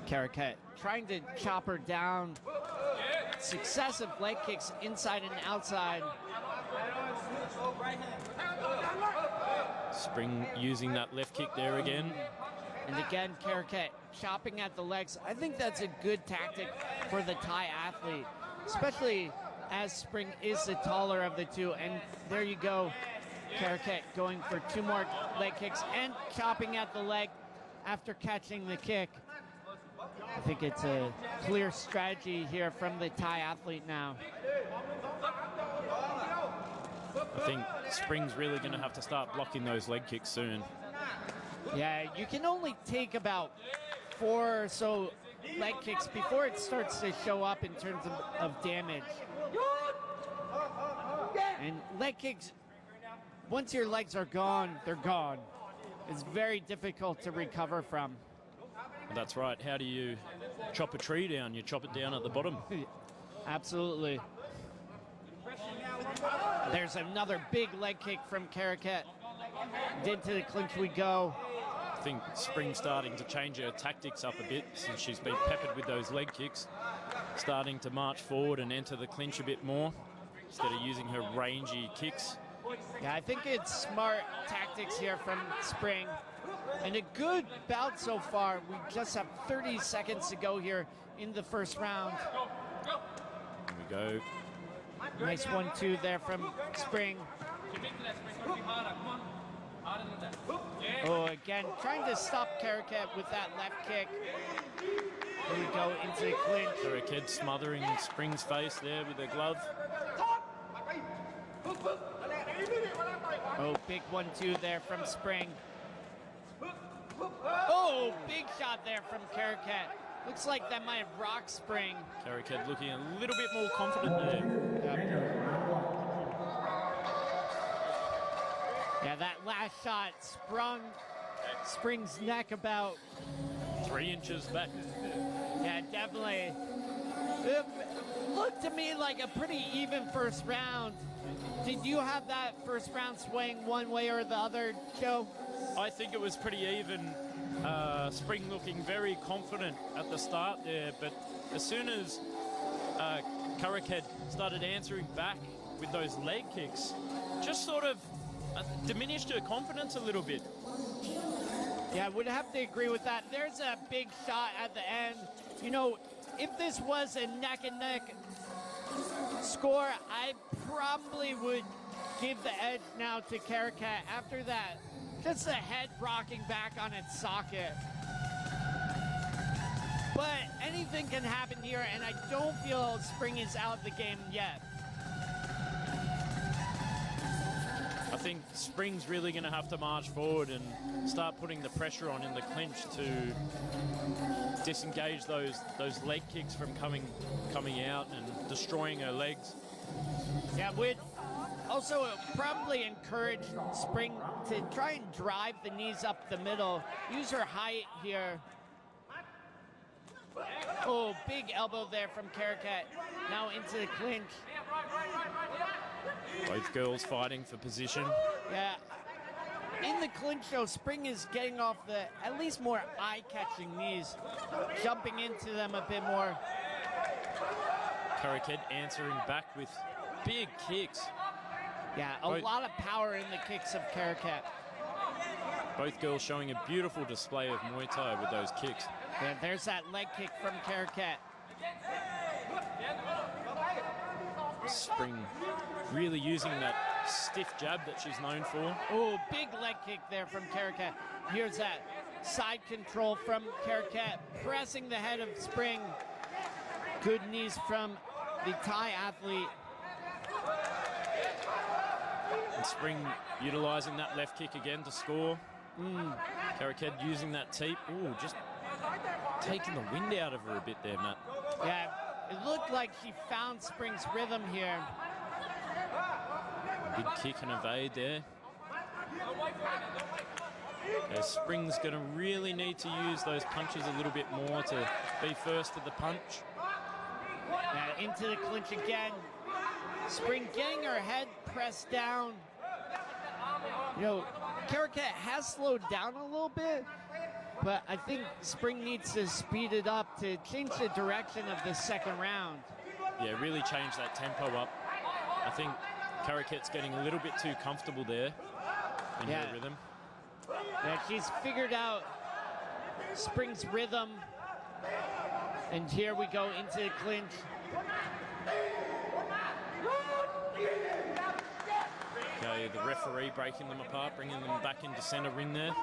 Karakat trying to chop her down. Successive leg kicks inside and outside. Spring using that left kick there again. And again, Karakat chopping at the legs. I think that's a good tactic for the Thai athlete, especially as Spring is the taller of the two. And there you go, Karakat going for 2 more leg kicks and chopping at the leg after catching the kick. I think it's a clear strategy here from the Thai athlete now. I think Spring's really going to have to start blocking those leg kicks soon. Yeah, you can only take about 4 or so leg kicks before it starts to show up in terms of damage. And leg kicks, once your legs are gone, they're gone. It's very difficult to recover from. That's right. How do you chop a tree down? You chop it down at the bottom. Absolutely. There's another big leg kick from Karakat. Into the clinch we go. I think Spring's starting to change her tactics up a bit since she's been peppered with those leg kicks. Starting to march forward and enter the clinch a bit more instead of using her rangy kicks. Yeah, I think it's smart tactics here from Spring. And a good bout so far. We just have 30 seconds to go here in the first round. Here we go. Nice 1-2 there from Spring. Oh, again, trying to stop Karakat with that left kick. Here we go into the clinch. Karakat smothering Spring's face there with her glove. Oh, big 1-2 there from Spring. Oh, big shot there from Karakat. Looks like that might have rocked Spring. Karakat looking a little bit more confident there. Yeah, that last shot sprung Spring's neck about 3 inches back. Yeah, definitely. It looked to me like a pretty even first round. Did you have that first round swaying one way or the other, Joe? I think it was pretty even. Spring looking very confident at the start there, but as soon as Karaket started answering back with those leg kicks, just sort of diminished her confidence a little bit. Yeah, I would have to agree with that. There's a big shot at the end. You know, if this was a neck-and-neck score, I probably would give the edge now to Karaket after that. Just the head rocking back on its socket. But anything can happen here, and I don't feel Spring is out of the game yet. I think Spring's really going to have to march forward and start putting the pressure on in the clinch to disengage those leg kicks from coming out and destroying her legs. Yeah, we'd also probably encourage Spring to try and drive the knees up the middle. Use her height here. Oh, big elbow there from Karaket. Now into the clinch. Both girls fighting for position. Yeah. In the clinch, though, Spring is getting off the at least more eye-catching knees, jumping into them a bit more. Karaket answering back with big kicks. Yeah, a lot of power in the kicks of Karaket. Both girls showing a beautiful display of Muay Thai with those kicks. Yeah, there's that leg kick from Karaket. Spring really using that stiff jab that she's known for. Oh, big leg kick there from Karaket. Here's that side control from Karaket, pressing the head of Spring. Good knees from the Thai athlete. And Spring utilizing that left kick again to score. Karaket using that teep. Ooh, just taking the wind out of her a bit there, Matt. Yeah, it looked like she found Spring's rhythm here. Big kick and evade there. Okay, Spring's going to really need to use those punches a little bit more to be first to the punch. Yeah, into the clinch again. Spring getting her head pressed down. You know, Karaket has slowed down a little bit, but I think Spring needs to speed it up to change the direction of the second round. Yeah, really change that tempo up. I think Karaket's getting a little bit too comfortable there in her rhythm. Yeah, she's figured out Spring's rhythm. And here we go into the clinch. Okay, the referee breaking them apart, bringing them back into center ring there.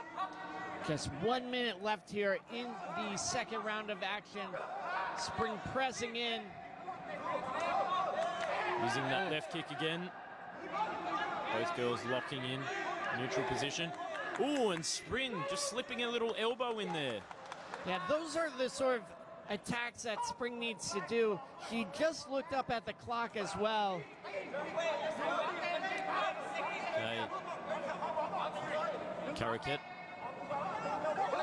Just 1 minute left here in the second round of action. Spring pressing in. Using that left kick again. Both girls locking in, neutral position. Ooh, and Spring just slipping a little elbow in there. Yeah, those are the sort of attacks that Spring needs to do. She just looked up at the clock as well. Okay. Karaket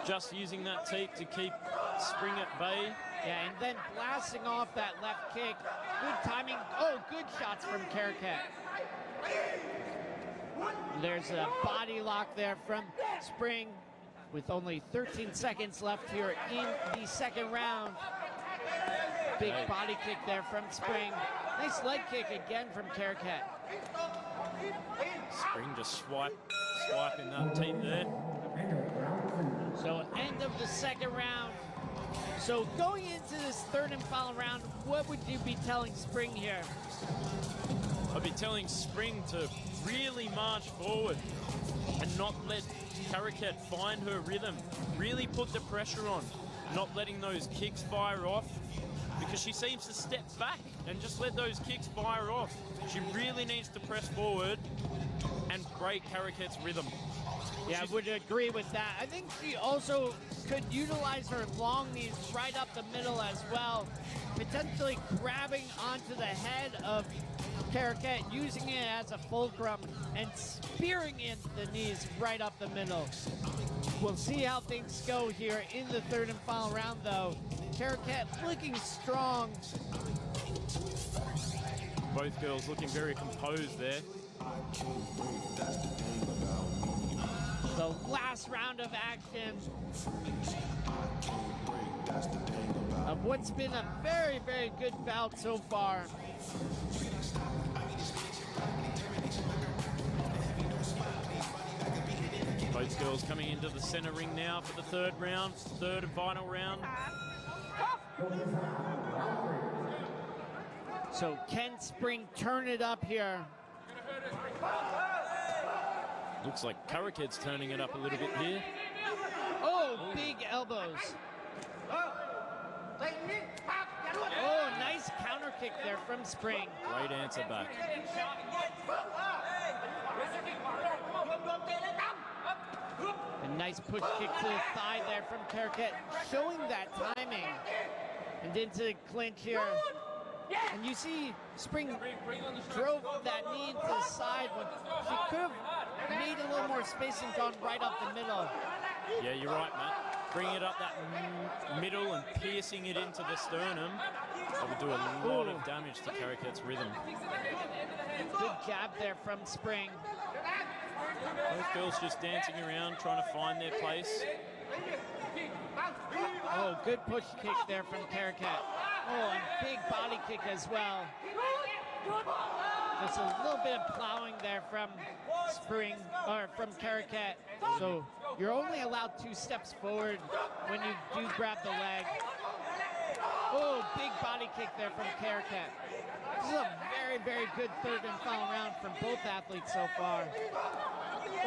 just using that teep to keep Spring at bay. Yeah, and then blasting off that left kick. Good timing. Oh, good shots from Karaket. There's a body lock there from Spring with only 13 seconds left here in the second round. Big body kick there from Spring. Nice leg kick again from Karaket. Spring just swiping that teep there. So end of the second round. So going into this third and final round, what would you be telling Spring here? I'd be telling Spring to really march forward and not let Karaket find her rhythm. Really put the pressure on, not letting those kicks fire off, because she seems to step back and just let those kicks fire off. She really needs to press forward and break Karaket's rhythm. Yeah, I would agree with that. I think she also could utilize her long knees right up the middle as well, potentially grabbing onto the head of Caracat, using it as a fulcrum and spearing in the knees right up the middle. We'll see how things go here in the third and final round, though. Caracat looking strong. Both girls looking very composed there. The last round of action of what's been a very, very good bout so far. Both girls coming into the center ring now for the third and final round. So can Spring turn it up here? Looks like Caracat's turning it up a little bit here. Oh, big elbows. Oh, nice counter kick there from Spring. Great answer back. A nice push kick to the thigh there from Caracat, showing that timing. And into the clinch here. And you see Spring drove that knee into the side when she could have made a little more space and gone right up the middle. Yeah, you're right, Matt. Bringing it up that middle and piercing it into the sternum. That would do a lot of damage to Caracat's rhythm. Good jab there from Spring. Both girls just dancing around, trying to find their place. Oh, good push kick there from Caracat. Oh, and big body kick as well. Just a little bit of plowing there from Spring, or from Caracat. So you're only allowed 2 steps forward when you do grab the leg. Oh, big body kick there from Caracat. This is a very, very good third and final round from both athletes so far.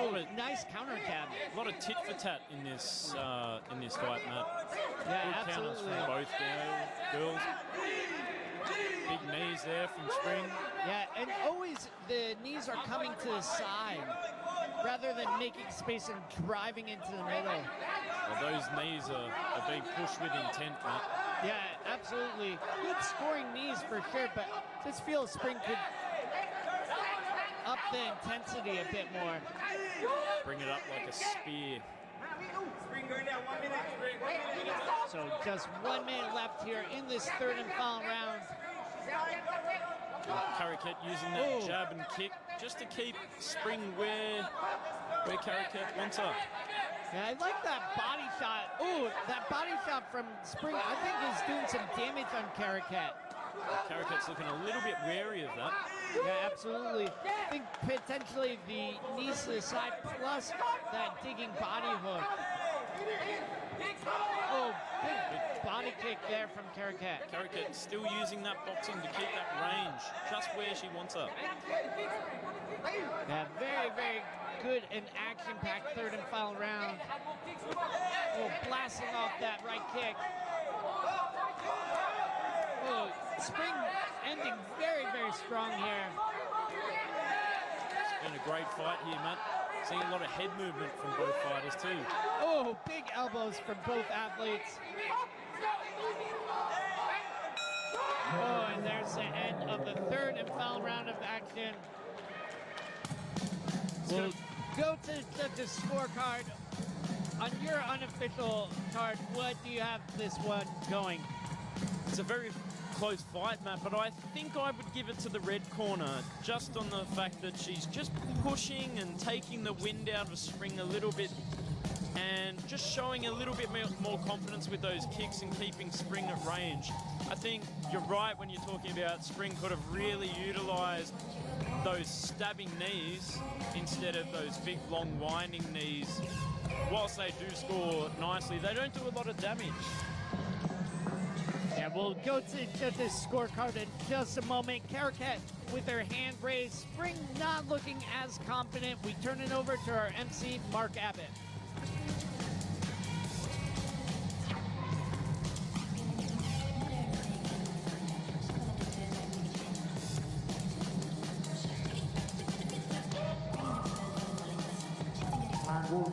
Oh, nice counter jab. A lot of tit for tat in this fight, Matt. Yeah, good counters absolutely. from both girls. Big knees there from Spring. Yeah, and always the knees are coming to the side rather than making space and driving into the middle. Well, those knees are being pushed with intent, Matt. Yeah, absolutely. Good scoring knees for sure, but just feel Spring could up the intensity a bit more. Bring it up like a spear. So just 1 minute left here in this third and final round. Caracat using that jab and kick just to keep Spring where Caracat wants her. Yeah, I like that body shot. Oh, that body shot from Spring, I think, is doing some damage on Caracat. Caracat's looking a little bit wary of that. Yeah, absolutely. I think potentially the knees to the side plus that digging body hook. Oh, big body kick there from Caracat. Caracat still using that boxing to keep that range just where she wants her. Yeah, very, very good and action-packed third and final round. Oh, blasting off that right kick. Oh, Spring ending very, very strong here. It's been a great fight here, Matt. Seeing a lot of head movement from both fighters too. Oh, big elbows from both athletes. Oh, and there's the end of the third and final round of action. We'll go to the judges' scorecard. On your unofficial card, what do you have this one going? It's a very close fight, Matt, but I think I would give it to the red corner just on the fact that she's just pushing and taking the wind out of Spring a little bit and just showing a little bit more confidence with those kicks and keeping Spring at range. I think you're right when you're talking about Spring could have really utilized those stabbing knees instead of those big long winding knees. Whilst they do score nicely, they don't do a lot of damage. Yeah, we'll go to the judges' scorecard in just a moment. Caracat with her hand raised. Spring not looking as confident. We turn it over to our MC, Mark Abbott.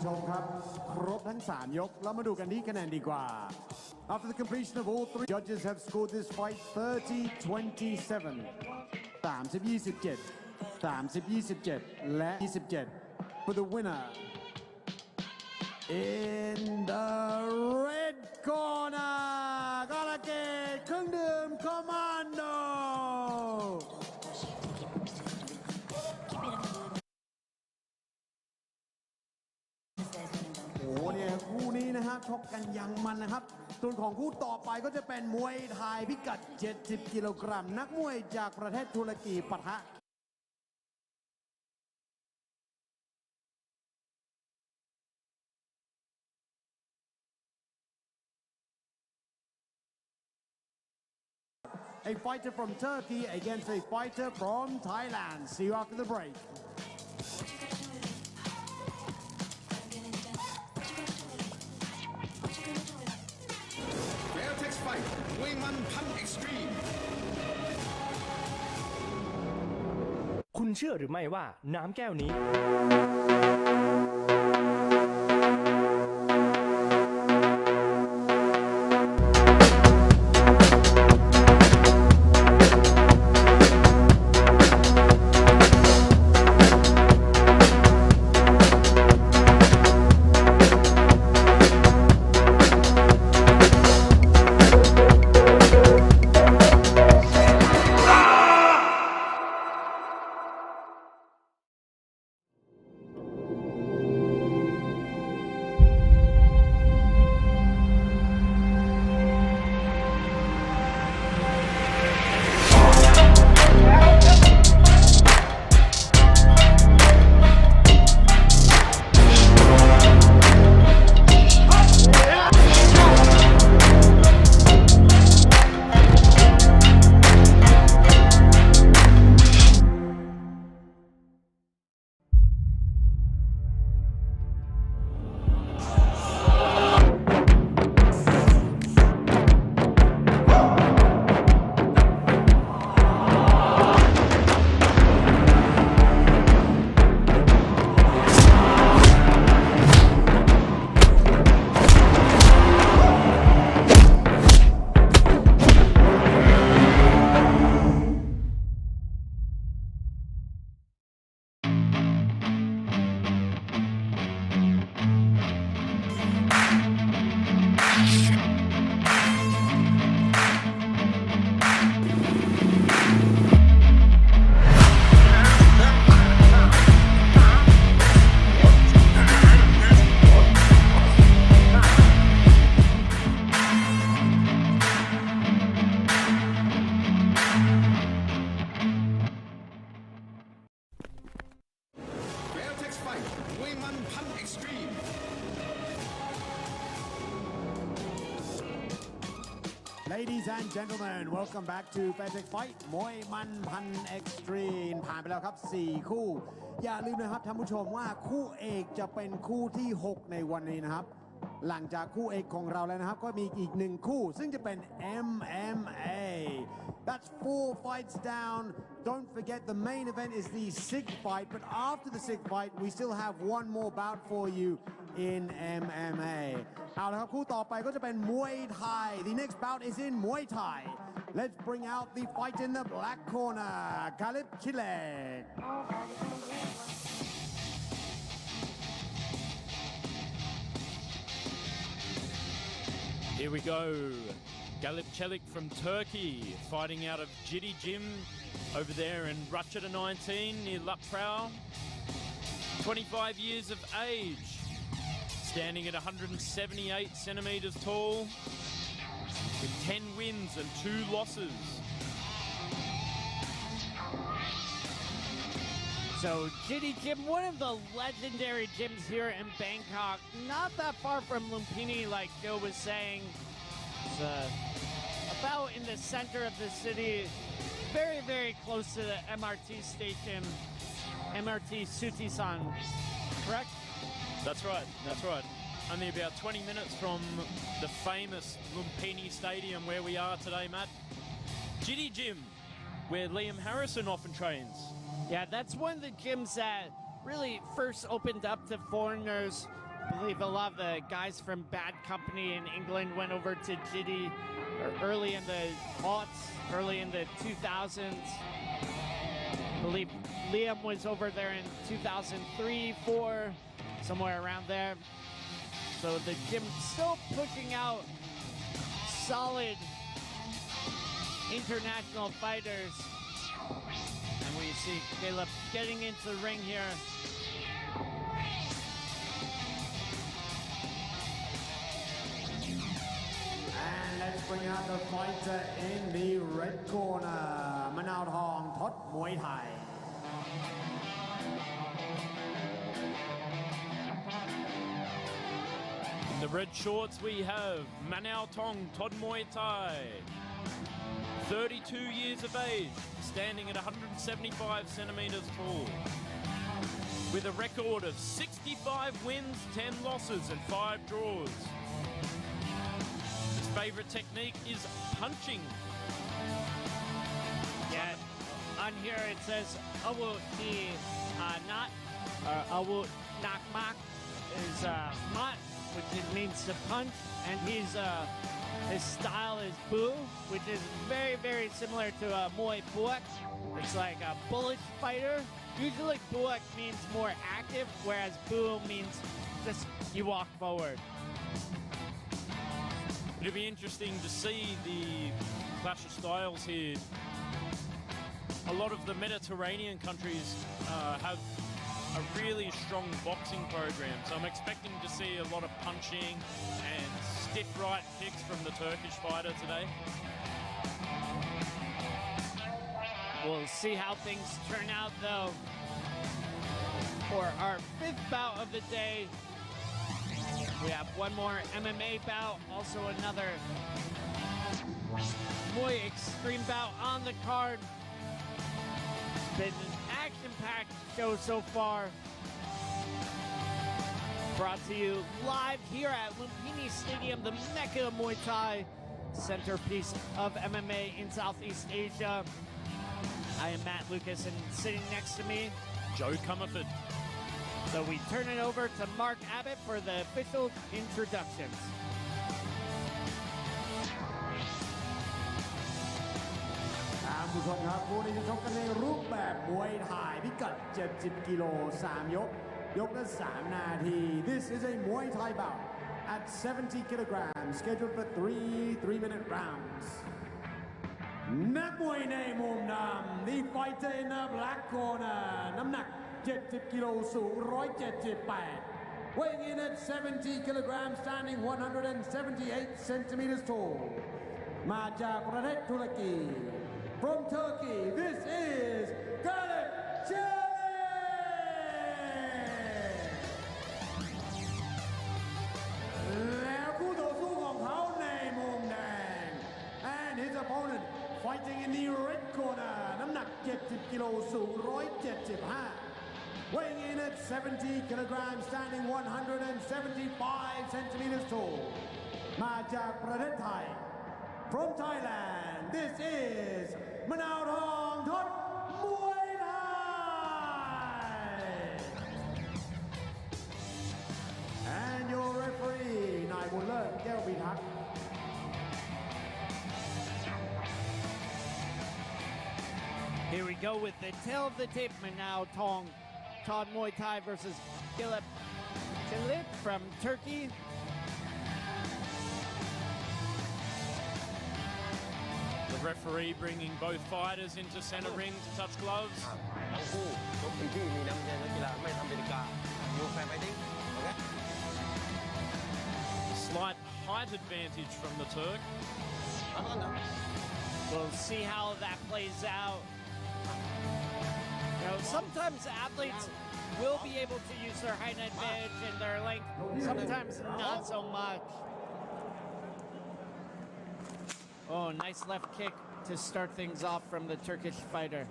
ชมครับครบทั้ง3ยกแล้วมาดูกันที่คะแนนดีกว่า After the completion of all three, judges have scored this fight 30-27 30-27 30-27 และ 27 for the winner in the red corner กาลเกตเครื่องดื่มคอมมานโดโอ้โหเนี่ยคู่นี้นะครับชกกันยังมันนะครับส่วนของคู่ต่อไปก็จะเป็นมวยไทยพิกัด 70 กิโลกรัมนักมวยจากประเทศตุรกีปะทะA fighter from Turkey against a fighter from Thailand. See you after the break. Fairtex Fight มวยมันพันเอ็กซ์ตรีม คุณเชื่อหรือไม่ว่าน้ำแก้วนี้มวยมันพันเอ็กซ์ตรีม Ladies and gentlemen, welcome back to Fairtex Fight มวยมันพันเอ็กซ์ตรีมผ่านไปแล้วครับ4คู่อย่าลืมนะครับท่านผู้ชมว่าคู่เอกจะเป็นคู่ที่6ในวันนี้นะครับหลังจากคู่เอกของเราแล้วนะครับก็มีอีก1คู่ซึ่งจะเป็น MMA That's 4 fights down. Don't forget the main event is the sixth fight, but after the sixth fight, we still have one more bout for you in MMA. เอาละครับคู่ต่อไปก็จะเป็นมวยไทย The next bout is in Muay Thai. Let's bring out the fight in the black corner, Galip Chilek. Here we go. Galip Çelik from Turkey, fighting out of Jitty Gym over there in Ratcheta 19 near Lapprau. 25 years of age, standing at 178 centimeters tall, with 10 wins and 2 losses. So Jitty Gym, one of the legendary gyms here in Bangkok, not that far from Lumpinee, like Joe was saying. It's about in the center of the city, very, very close to the MRT station, MRT Sutisan, correct? That's right, that's right. Only about 20 minutes from the famous Lumpinee Stadium where we are today, Matt. Jitty Gym, where Liam Harrison often trains. Yeah, that's one of the gyms that really first opened up to foreigners believe a lot of the guys from Bad Company in England went over to Jitty early in the aughts, early in the 2000s. I believe Liam was over there in 2003, 4, somewhere around there. So the gym still pushing out solid international fighters. And we see Caleb getting into the ring here. And let's bring out the fighter in the red corner, Manao Thong, Thot Muay Thai. In the red shorts we have Manao Thong Thod Muay Thai. 32 years of age, standing at 175 centimeters tall. With a record of 65 wins, 10 losses and 5 draws. His favorite technique is punching. Yeah, on here it says Awu Ti Not, or Awu Nak Mak is Mat, which means to punch, and his style is Bu, which is very, very similar to Muay Buak. It's like a bullish fighter. Usually Buak means more active, whereas Bu means just you walk forward. It'll be interesting to see the clash of styles here. A lot of the Mediterranean countries have a really strong boxing program, so I'm expecting to see a lot of punching and stiff right kicks from the Turkish fighter today. We'll see how things turn out, though. For our 5th bout of the day, we have one more MMA bout, also another Muay Extreme bout on the card. It's been an action-packed show so far. Brought to you live here at Lumpinee Stadium, the Mecca of Muay Thai, centerpiece of MMA in Southeast Asia. I am Matt Lucas, and sitting next to me, Joe Comerford. So we turn it over to Mark Abbott for the official introductions. ท่านผู้ชมครับคู่นี้จะชกกันในรูปแบบมวยไทยพิกัด 70 กิโล 3 ยก ยกละ 3 นาที This is a Muay Thai bout at 70 kilograms scheduled for 3 3-minute rounds. นักมวยในมุมดำ The fighter in the black corner น้ำหนัก 70 กิโล สูง 178 weighing in at 70 kilograms standing 178 centimeters tall มาจากประเทศตุรกี From Turkey, this is Galip Cheli! And his opponent fighting in the red corner, น้ำหนัก 70 กิโล สูง 175 weighing in at 70 kilograms, standing 175 centimeters tall มาจากประเทศไทย From Thailand, this is Manao Thong Thot Muay Thai. And your referee, นายบุญเลิศแก้วพิทักษ์ Here we go with the tail of the tape, Manao Thong Thot Muay Thai versus Galip Cheli from Turkey. The referee bringing both fighters into center ring to touch gloves. ทั้งคู่ชกเป็นที่มีน้ำใจนักกีฬาไม่ทำเป็นกาอยู่แฟร์ไฟติ้งโอเค Slight height advantage from the Turk. We'll see how that plays out. You know, sometimes athletes will be able to use their height advantage and their length, sometimes not so much. Oh, nice left kick to start things off from the Turkish fighter.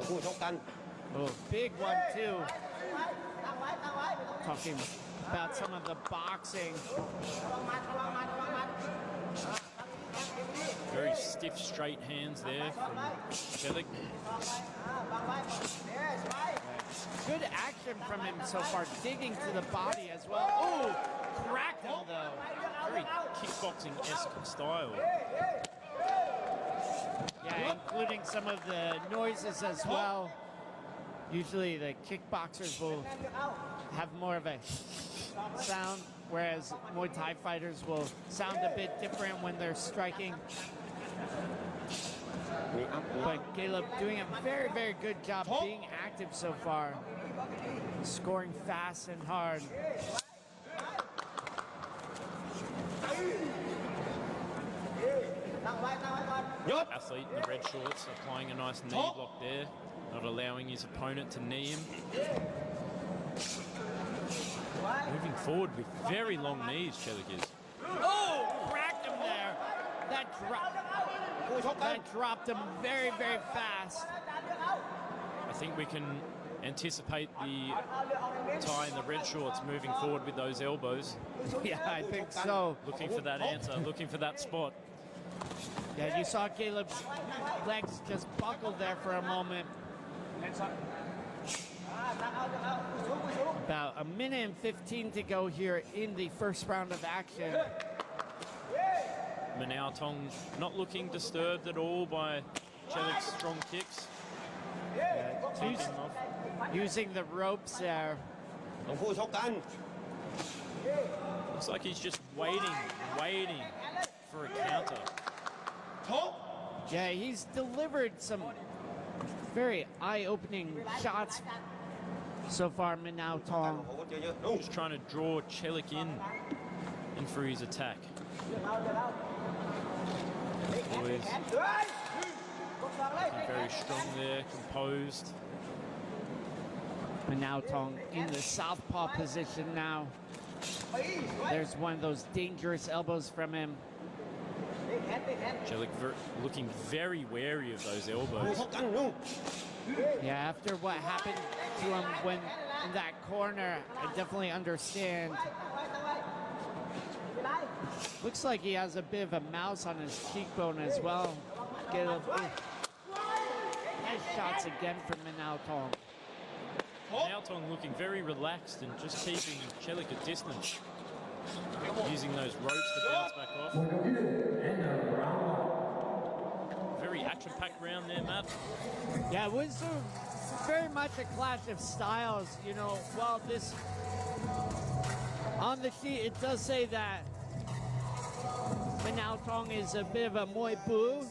คู่ชกกัน Oh, big one, too. Talking about some of the boxing. Very stiff, straight hands there from Cheli. Good action from him so far, digging to the body as well. Oh, cracked him though. Very kickboxing-esque style. Yeah, including some of the noises as well. Usually the kickboxers will have more of a sound, whereas Muay Thai fighters will sound a bit different when they're striking. But Caleb doing a very, very good job being active so far. Scoring fast and hard. Athlete in the red shorts applying a nice knee block there, not allowing his opponent to knee him. Moving forward with very long knees, Chelik is. Oh, cracked him there. That dropped him very, very fast. I think we can anticipate the Thai in the red shorts moving forward with those elbows. Yeah, I think so. Looking for that answer, looking for that spot. Yeah, you saw Caleb's legs just buckled there for a moment. About a minute and 15 to go here in the first round of action. Manao Tong not looking disturbed at all by Chelik's strong kicks. Keeping him off. Using the ropes there. Looks like he's just waiting for a counter. Yeah, he's delivered some very eye-opening shots so far, Manao Tong. Just trying to draw Chelik in for his attack. Always looking very strong there, composed. Manao Tong in the southpaw position now. There's one of those dangerous elbows from him. Chelik looking very wary of those elbows. Yeah, after what happened to him when in that corner, I definitely understand. Looks like he has a bit of a mouse on his cheekbone as well. Nice shots again from Manao Tong. Manao Tong looking very relaxed and just keeping Chelik at distance. Using those ropes to bounce back off. Very action-packed round there, Matt. Yeah, it was very much a clash of styles. You know, well, this on the sheet it does say that Manao Tong is a bit of a Muay Bu,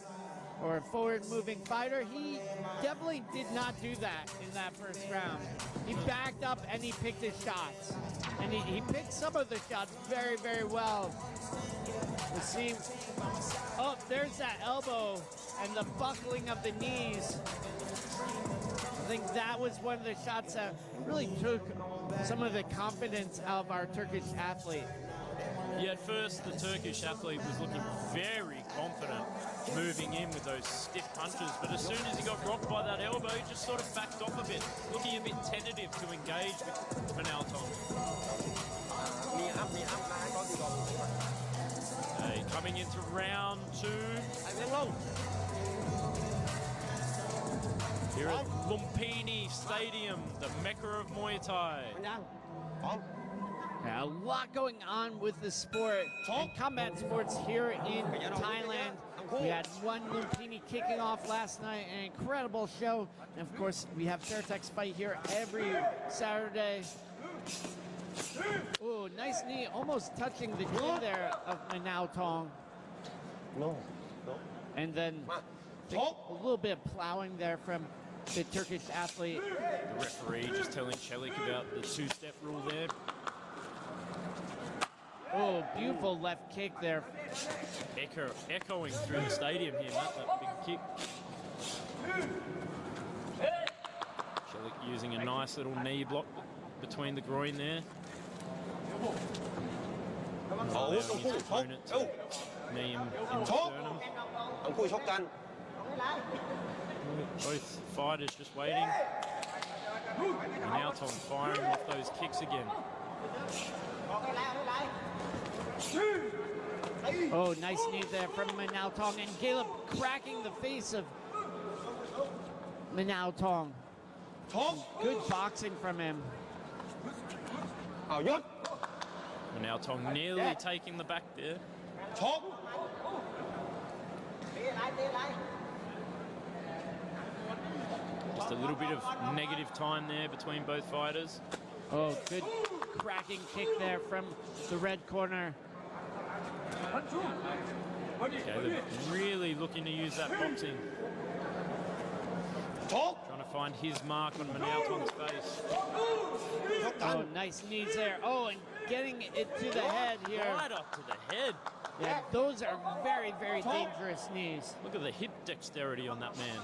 or a forward-moving fighter. He definitely did not do that in that first round. He backed up and he picked his shots. And he picked some of the shots very, very well. It seems, oh, there's that elbow and the buckling of the knees. I think that was one of the shots that really took some of the confidence out of our Turkish athlete. Yeah, at first the Turkish athlete was looking very confident, moving in with those stiff punches, but as soon as he got rocked by that elbow, he just sort of backed off a bit, looking a bit tentative to engage with Manao Tong. Okay, coming into round two. Here at Lumpinee Stadium, the Mecca of Muay Thai. Yeah, a lot going on with the sport and combat sports here in Thailand. We had one Lumpinee kicking off last night, an incredible show. And of course, we have Fairtex fight here every Saturday. Ooh, nice knee, almost touching the chin there of Manao Tong. And then a little bit of plowing there from the Turkish athlete. The referee just telling Chelik about the two-step rule there. Oh, beautiful left kick there. Echoing through the stadium here, Matt, that big kick. Chelik using a nice little knee block between the groin there. Allowing his opponent to knee him in the sternum. Both fighters just waiting. Manao Tong firing off those kicks again. Oh, nice knee there from Manao Tong, and Caleb cracking the face of Manao Tong. Good boxing from him. เอายศ Manao Tong nearly taking the back there. ชก Just a little bit of negative time there between both fighters. Oh, good cracking kick there from the red corner. Caleb really looking to use that boxing. ชก Trying to find his mark on Manao Tong's face. ชกกัน Oh, nice knees there. Oh, and getting it to the head here. Right up to the head. Yeah, those are very, very dangerous knees. Look at the hip dexterity on that man.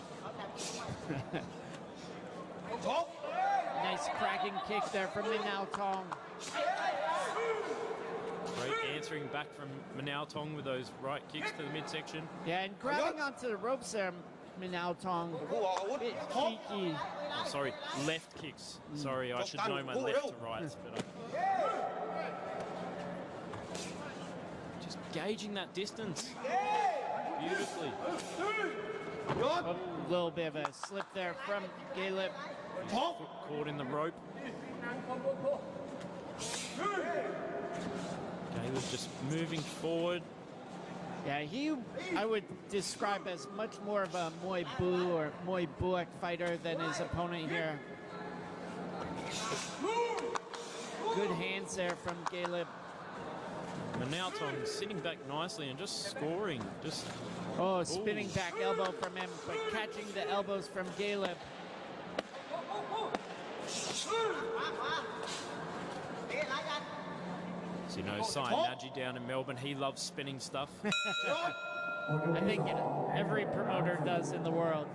ชก Nice cracking kick there from Manao Tong. Great answering back from Manao Tong with those right kicks to the midsection. Yeah, and grabbing onto the ropes there, Manao Tong. ผู้ออกอาวุธ Bit ชก cheeky. I'm sorry, left kicks. Sorry, I should know my left to rights. But just gauging that distance beautifully. ยศ A little bit of a slip there from Caleb. ชก Foot caught in the rope. Caleb just moving forward. Yeah, I would describe as much more of a Muay Boo or Muay Buak fighter than his opponent here. Good hands there from Caleb. Manao Tong sitting back nicely and just scoring. Just Oh, spinning back elbow from him, but catching the elbows from Caleb. so you know, Sai Naji down in Melbourne, he loves spinning stuff. I think every promoter does in the world.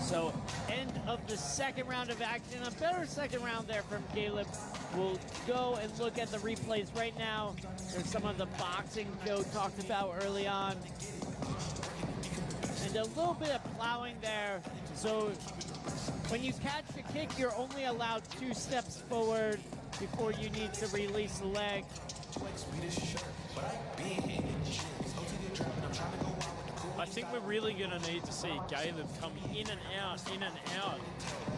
So, end of the second round of action. A better second round there from Caleb. We'll go and look at the replays right now. There's some of the boxing Joe talked about early on. And a little bit of plowing there. So, when you catch the kick, you're only allowed 2 steps forward before you need to release the leg. I think we're really going to need to see Caleb come in and out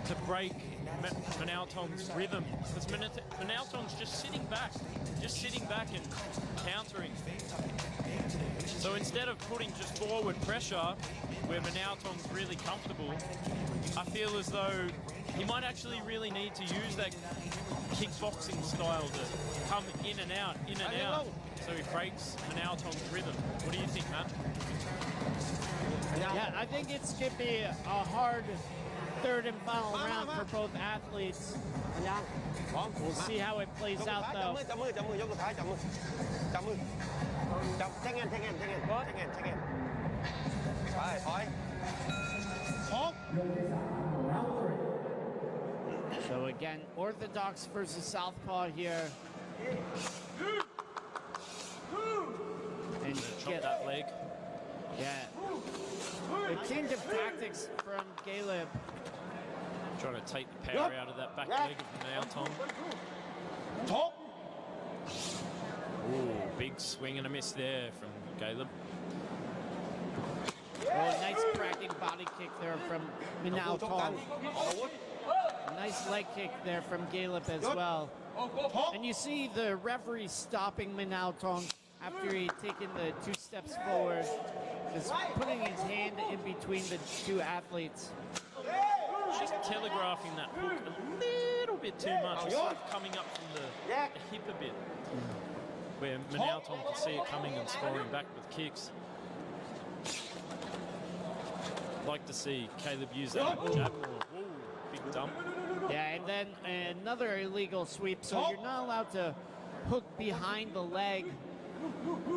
to break Manao Tong's rhythm. Because Manao Tong's just sitting back and countering. So instead of putting just forward pressure where Manao Tong's really comfortable, I feel as though he might actually really need to use that kickboxing style to come in and out, so he breaks Manao Tong's rhythm. What do you think, Matt? Yeah, I think it's going to be a hard third and final round for both athletes. We'll see how it plays out, though. จับมือยกสุดท้ายจับมือแท่งเงินไปถอยชก So again, orthodox versus southpaw here. And Chop that leg. yeah. The change of tactics from Caleb. Trying to take the power out of that back leg of Manao Tong. ชก Ooh, big swing and a miss there from Caleb. Oh, nice cracking body kick there from Manao ชกกัน Tong. ออกอาวุธ Nice leg kick there from Caleb as well. ชก And you see the referee stopping Manao Tong after he'd taken the 2 steps forward, just putting his hand in between the 2 athletes. Just telegraphing that hook a little bit too much. It's sort of coming up from the hip a bit. Where Manao Tong can see it coming and scoring back with kicks. Like to see Caleb use that jab more. Ooh, big dump. Yeah, and then another illegal sweep, so you're not allowed to hook behind the leg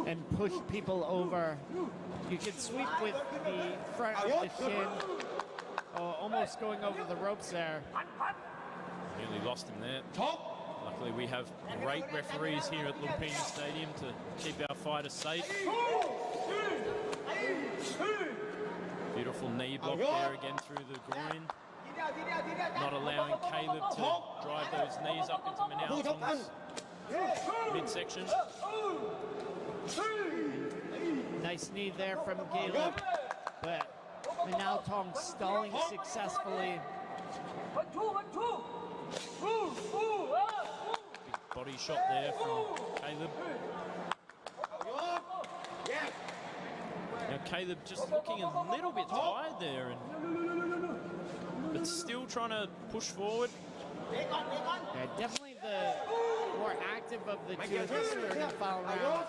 and push people over. You can sweep with the front of the shin, almost going over the ropes there. Nearly lost him there. ชก Luckily, we have great referees here at Lumpinee Stadium to keep our fighters safe. Beautiful knee block there again through the groin. Not allowing Caleb to drive those knees up into Manao Tong's midsection. Nice knee there from Caleb, but Manao Tong stalling successfully. Big body shot there from Caleb. Now Caleb just looking a little bit tired there, but still trying to push forward. Yeah, definitely the more active of the two in this third and final round.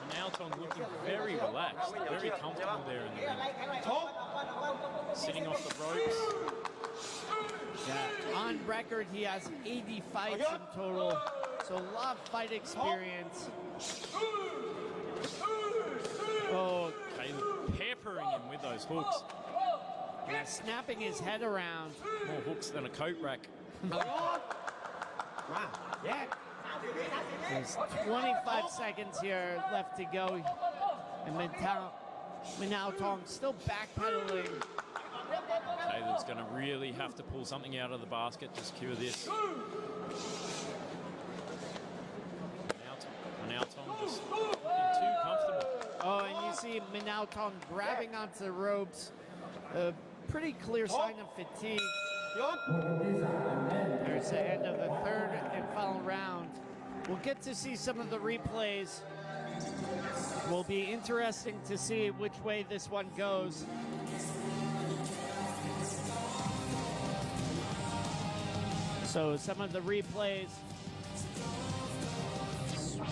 Manao Tong looking very relaxed, very comfortable there in the ring. Sitting off the ropes. Yeah, on record, he has 80 fights in total, so a lot of fight experience. Oh, Caleb peppering him with those hooks. Yeah, snapping his head around. More hooks than a coat rack. There's 25 seconds here left to go, and Manao Tong still backpedaling. Caleb's going to really have to pull something out of the basket to secure this. Manao Tong just looking too comfortable. Oh, and you see Manao Tong grabbing onto the ropes. A pretty clear sign of fatigue. There's the end of the third and final round. We'll get to see some of the replays. Will be interesting to see which way this one goes. So some of the replays.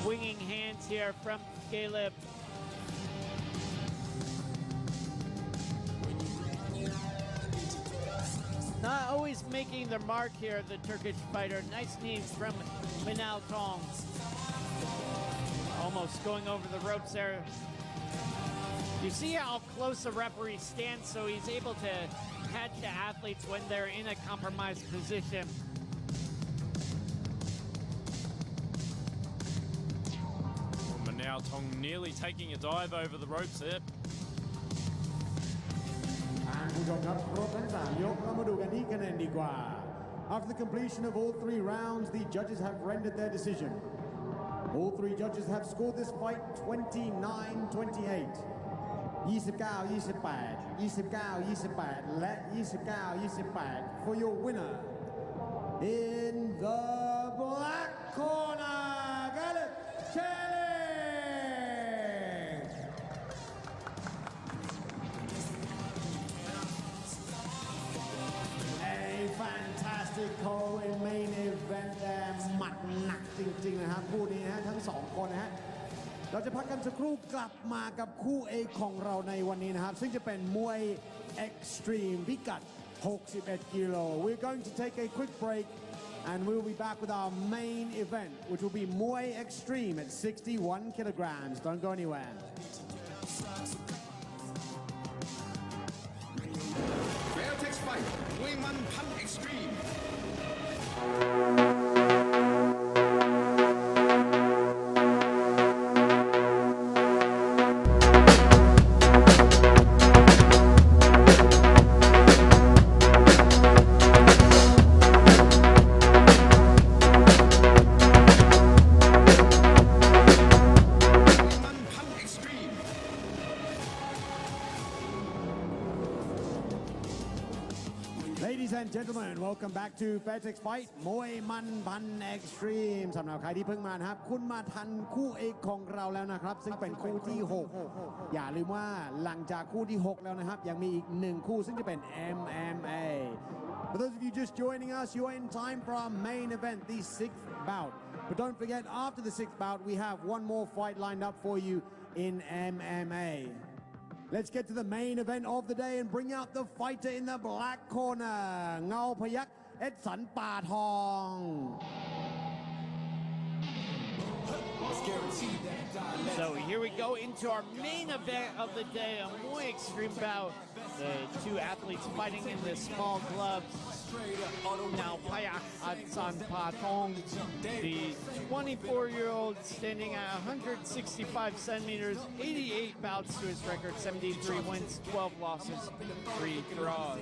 Swinging hands here from Caleb. Not always making their mark here, the Turkish fighter. Nice knees from Manao Tong. Almost going over the ropes there. You see how close the referee stands, so he's able to catch the athletes when they're in a compromised position. Manao Tong nearly taking a dive over the ropes there. ผู้ชมครับครบทั้ง3ยกเรามาดูกันที่คะแนนดีกว่า After the completion of all 3 rounds, the judges have rendered their decision. All 3 judges have scored this fight 29-28, 29-28, 29-28 และ 29-28 for your winner. In the black corner, Caleb Challenge. Fantastic co-main event แต่หมัดหนักจริงๆนะครับคู่นี้นะฮะทั้ง2คนนะฮะเราจะพักกันสักครู่กลับมากับคู่เอกของเราในวันนี้นะครับซึ่งจะเป็นมวย Extreme พิกัด 61 กิโล We're going to take a quick break and we'll be back with our main event which will be Muay Extreme at 61 kilograms. Don't go anywhere. Fairtex Fight มวยมันพันเอ็กซ์ตรีม Ladies and gentlemen, welcome back to Fairtex Fight มวยมันพัน Extreme สำหรับใครที่เพิ่งมานะครับคุณมาทันคู่เอกของเราแล้วนะครับซึ่งเป็นคู่ที่ 6 อย่าลืมว่าหลังจากคู่ที่ 6 แล้วนะครับยังมีอีก1คู่ซึ่งจะเป็น MMA. For those of you just joining us, you're in time for our main event, the 6th bout. But don't forget, after the 6th bout, we have one more fight lined up for you in MMA. Let's get to the main event of the day and bring out the fighter in the black corner เงาพยัคฆ์เอ็ดสันป่าทอง So here we go into our main event of the day, a Muay Extreme bout. The 2 athletes fighting in the small gloves. Now Payak Adsan Patong, the 24-year-old standing at 165 centimeters, 88 bouts to his record, 73 wins, 12 losses, 3 draws.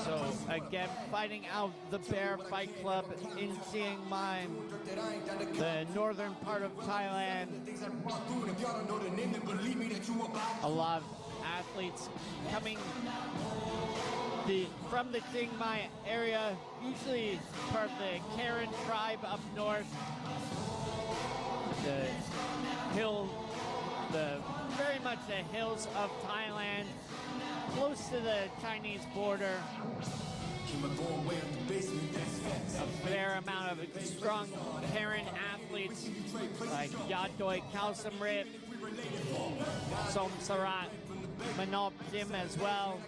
So again, fighting out the Bear Fight Club in Chiang Mai. the northern part of Thailand. A lot of athletes coming from the Chiang Mai area, usually part of the Karen tribe up north. The very much the hills of Thailand, close to the Chinese border. A fair amount of strong Karen athletes like Yadoi Kausamrit, Som Sarat, Manop Jim as well.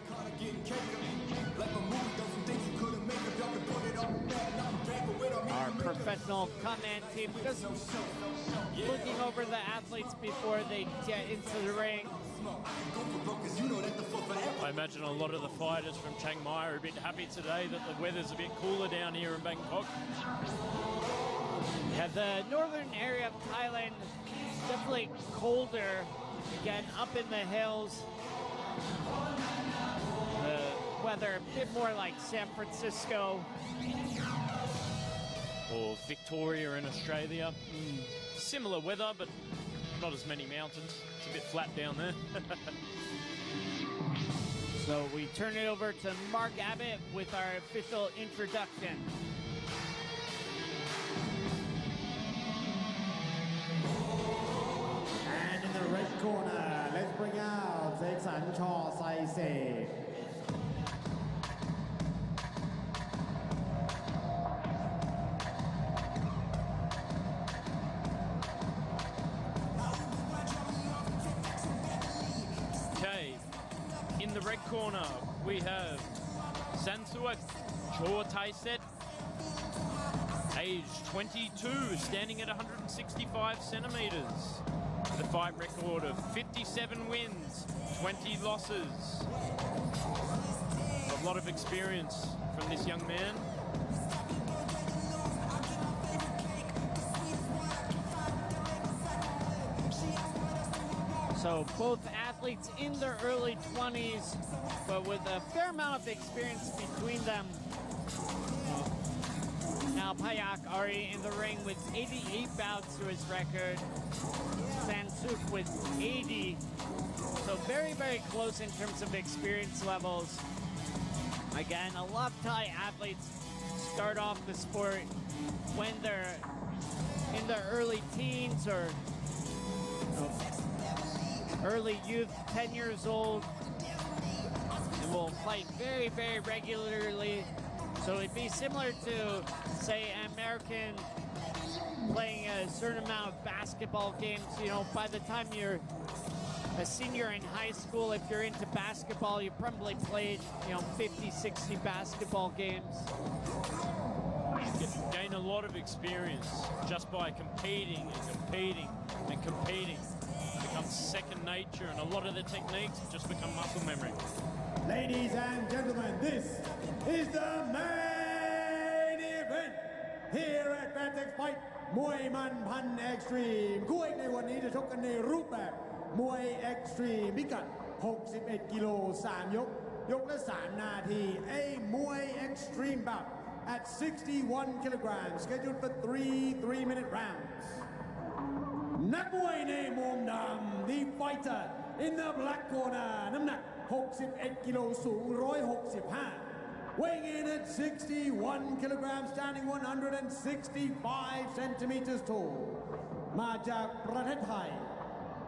Our professional command team just looking over the athletes before they get into the ring. I imagine a lot of the fighters from Chiang Mai are a bit happy today that the weather's a bit cooler down here in Bangkok. Yeah, the northern area of Thailand is definitely colder. Again, up in the hills. The weather a bit more like San Francisco. Or Victoria in Australia. Similar weather, but not as many mountains. It's a bit flat down there. So we turn it over to Mark Abbott with our official introduction. And in the red corner, let's bring out Seksan Chaw Sai Se. Okay, in the red corner we have Sansuak Chaw Tai Set, age 22, standing at 165 centimeters, with a fight record of 57 wins, 20 losses. A lot of experience from this young man. So both athletes in their early 20s, but with a fair amount of experience between them. Now Payak already in the ring with 88 bouts to his record. Sansuk with 80. So very, very close in terms of experience levels. Again, a lot of Thai athletes start off the sport when they're in their early teens or early youth, 10 years old, and will fight very, very regularly. So it'd be similar to, say, an American playing a certain amount of basketball games. You know, by the time you're a senior in high school, if you're into basketball, you probably played, 50, 60 basketball games. You gain a lot of experience just by competing and competing and competing. It becomes second nature, and a lot of the techniques just become muscle memory. Ladies and gentlemen, this is the main event here at Fairtex Fight มวยมันพัน Extreme คู่เอกในวันนี้จะชกกันในรูปแบบมวย Extreme พิกัด 61 กิโล 3 ยก ยกละ 3 นาที A มวย Extreme bout at 61 kilograms scheduled for 3 3-minute rounds. นักมวยในมุมดำ The fighter in the black corner น้ำหนัก 61 กิโล สูง 165 weighing in at 61 kilograms standing 165 centimeters tall มาจากประเทศไทย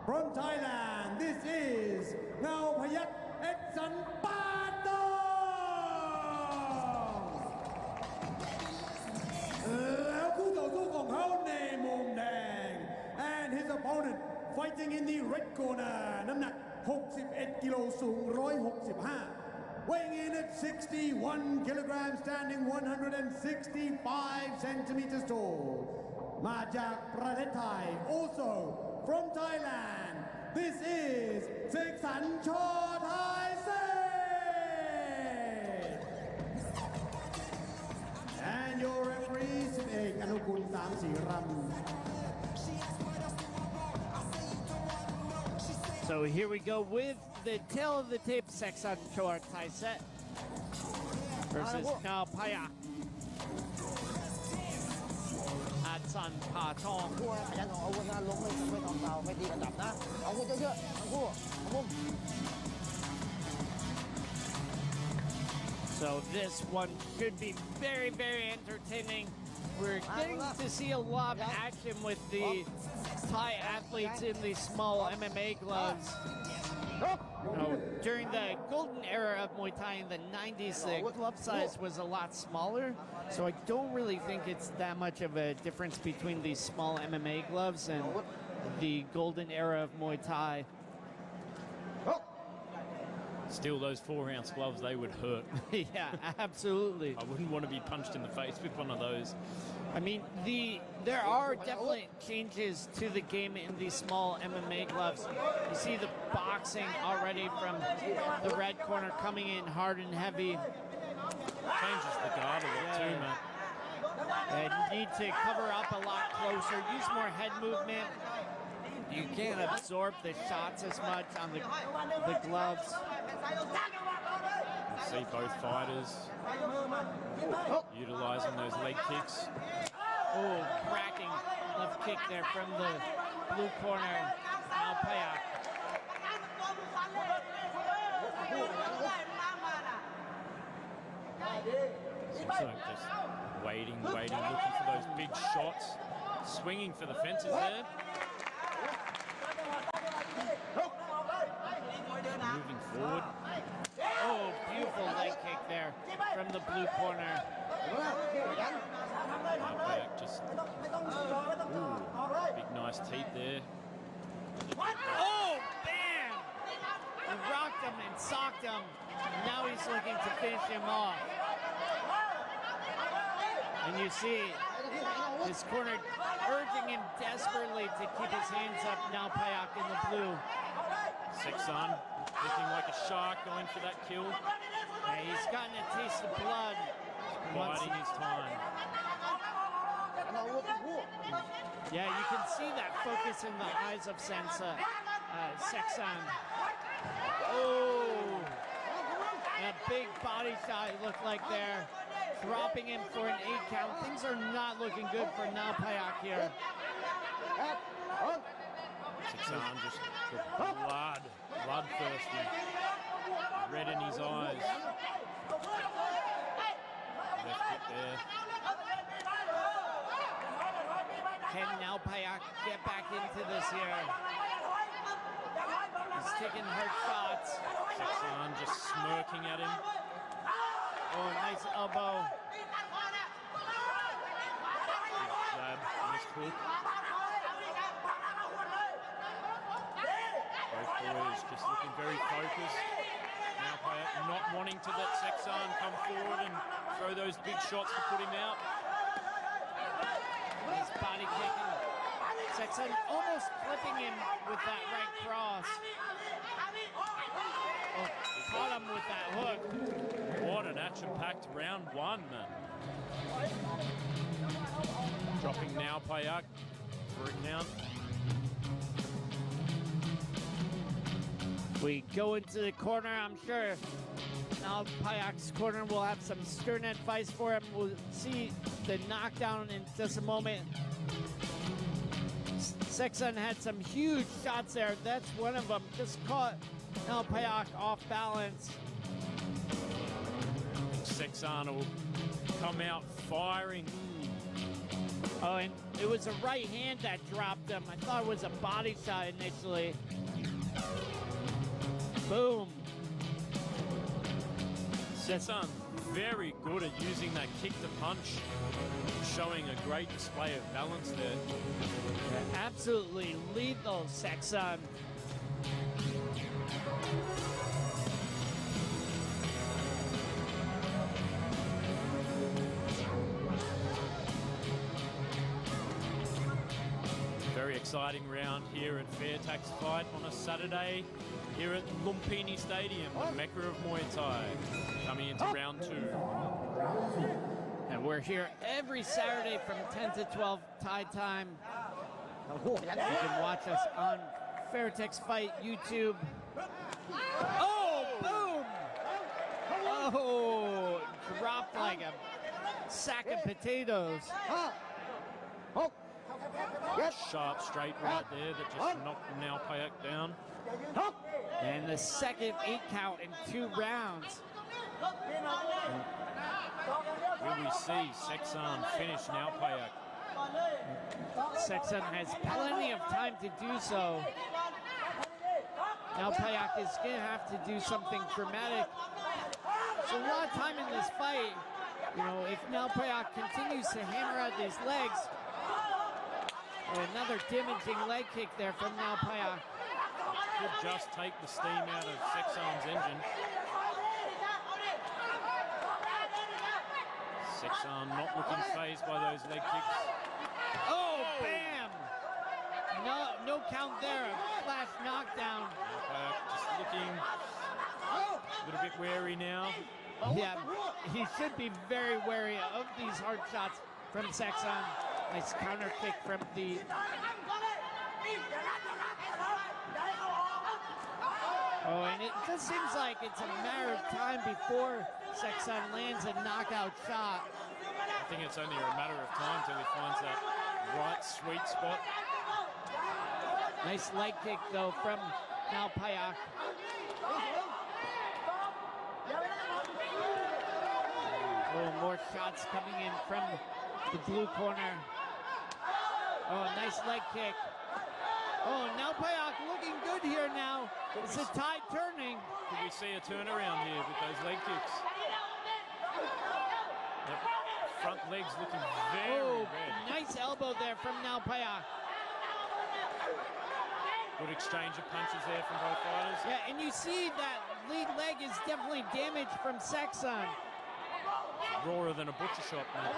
from Thailand this is เงาพยัคฆ์เอ็ดสันปาตองแล้วคู่ต่อสู้ของเขาในมุมแดง and his opponent fighting in the red corner น้ำหนัก 61 กิโล สูง 165 weighing in at 61 kilograms standing 165 centimeters tall มาจากประเทศไทย also from Thailand this is เสกสรร ชอ ไทยเศษ and your referee สิบเอกอนุกุลสามศรีรำ So here we go with the tail of the tape, Seksan Chor Thaiset versus Ngao Payak at Sexton Patong. คู่ขยันของอาวุธนะล้มไม่ทองเตาไม่ตีกระดับนะเอาคู่เยอะๆทั้งคู่ทั้งมุม So this one should be very, very entertaining. We're getting to see a lot of action with the Thai athletes in the small MMA gloves. During the golden era of Muay Thai in the 90s, the glove size was a lot smaller, so I don't really think it's that much of a difference between these small MMA gloves and the golden era of Muay Thai. Still, those 4-ounce gloves, they would hurt. Yeah, absolutely. I wouldn't want to be punched in the face with one of those. I mean, there are definitely changes to the game in these small MMA gloves. You see the boxing already from the red corner coming in hard and heavy. Changes the guard a lot too, man. They need to cover up a lot closer, use more head movement. You can't absorb the shots as much on the gloves. You see both fighters utilizing those leg kicks. Oh, cracking left kick there from the blue corner. Now Payak. So just waiting, looking for those big shots. Swinging for the fences there. Moving forward. Oh, beautiful leg kick there from the blue corner. Back, just big nice teeth there. Oh, bam! He rocked him and socked him. Now he's looking to finish him off. And you see his corner urging him desperately to keep his hands up. Now Payak in the blue. Sexton looking like a shark going for that kill. Yeah, he's gotten a taste of blood. Biding his time. Yeah, you can see that focus in the eyes of Sexton. Oh, that big body shot it looked like there. Dropping him for an 8 count. Things are not looking good for Now Payak here. Sexton just bloodthirsty. Red in his eyes. Left kick there. Can Now Payak get back into this here? He's taking hard shots. Sexton just smirking at him. Oh, nice elbow. Jab, missed hook. Both boys just looking very focused. Now Payak not wanting to let Sexton come forward and throw those big shots to put him out. He's body kicking. Sexton almost clipping him with that right cross. Oh, caught him with that hook. What an action-packed round one, man. Dropping Now Payak for a count. We go into the corner. I'm sure now Payak's corner will have some stern advice for him. We'll see the knockdown in just a moment. Sexton had some huge shots there. That's one of them. Just caught now Payak off balance. Sexton will come out firing. Oh, and it was a right hand that dropped him. I thought it was a body shot initially. Boom. Sexton very good at using that kick to punch, showing a great display of balance there. Absolutely lethal, Sexton. Very exciting round here at Fairtex Fight on a Saturday here at Lumpinee Stadium, the Mecca of Muay Thai, coming into round 2. And we're here every Saturday from 10 to 12 Thai time. You can watch us on Fairtex Fight YouTube. Oh, boom! Oh, dropped like a sack of potatoes. Sharp straight right there that just knocked Now Payak down. And the second 8 count in 2 rounds. Will we see Sexan finish Now Payak? Sexan has plenty of time to do so. Now Payak is going to have to do something dramatic. So a lot of time in this fight. You know, if Now Payak continues to hammer out these legs. Another damaging leg kick there from Now Payak. Could just take the steam out of Sexan's engine. Sexan not looking phased by those leg kicks. Oh, bam! No count there. A flash knockdown. Just looking a little bit wary now. Yeah, he should be very wary of these hard shots from Sexan. Nice counter kick from the... Oh, and it just seems like it's a matter of time before Sexan lands a knockout shot. I think it's only a matter of time till he finds that right sweet spot. Nice leg kick, though, from Now Payak. Oh, more shots coming in from the blue corner. Oh, nice leg kick. Oh, Now Payak looking good here now. It's a tide turning. Could we see a turnaround here with those leg kicks? The front legs looking very red. Nice elbow there from Now Payak. Good exchange of punches there from both fighters. Yeah, and you see that lead leg is definitely damaged from Sexan. Rawer than a butcher shop, man.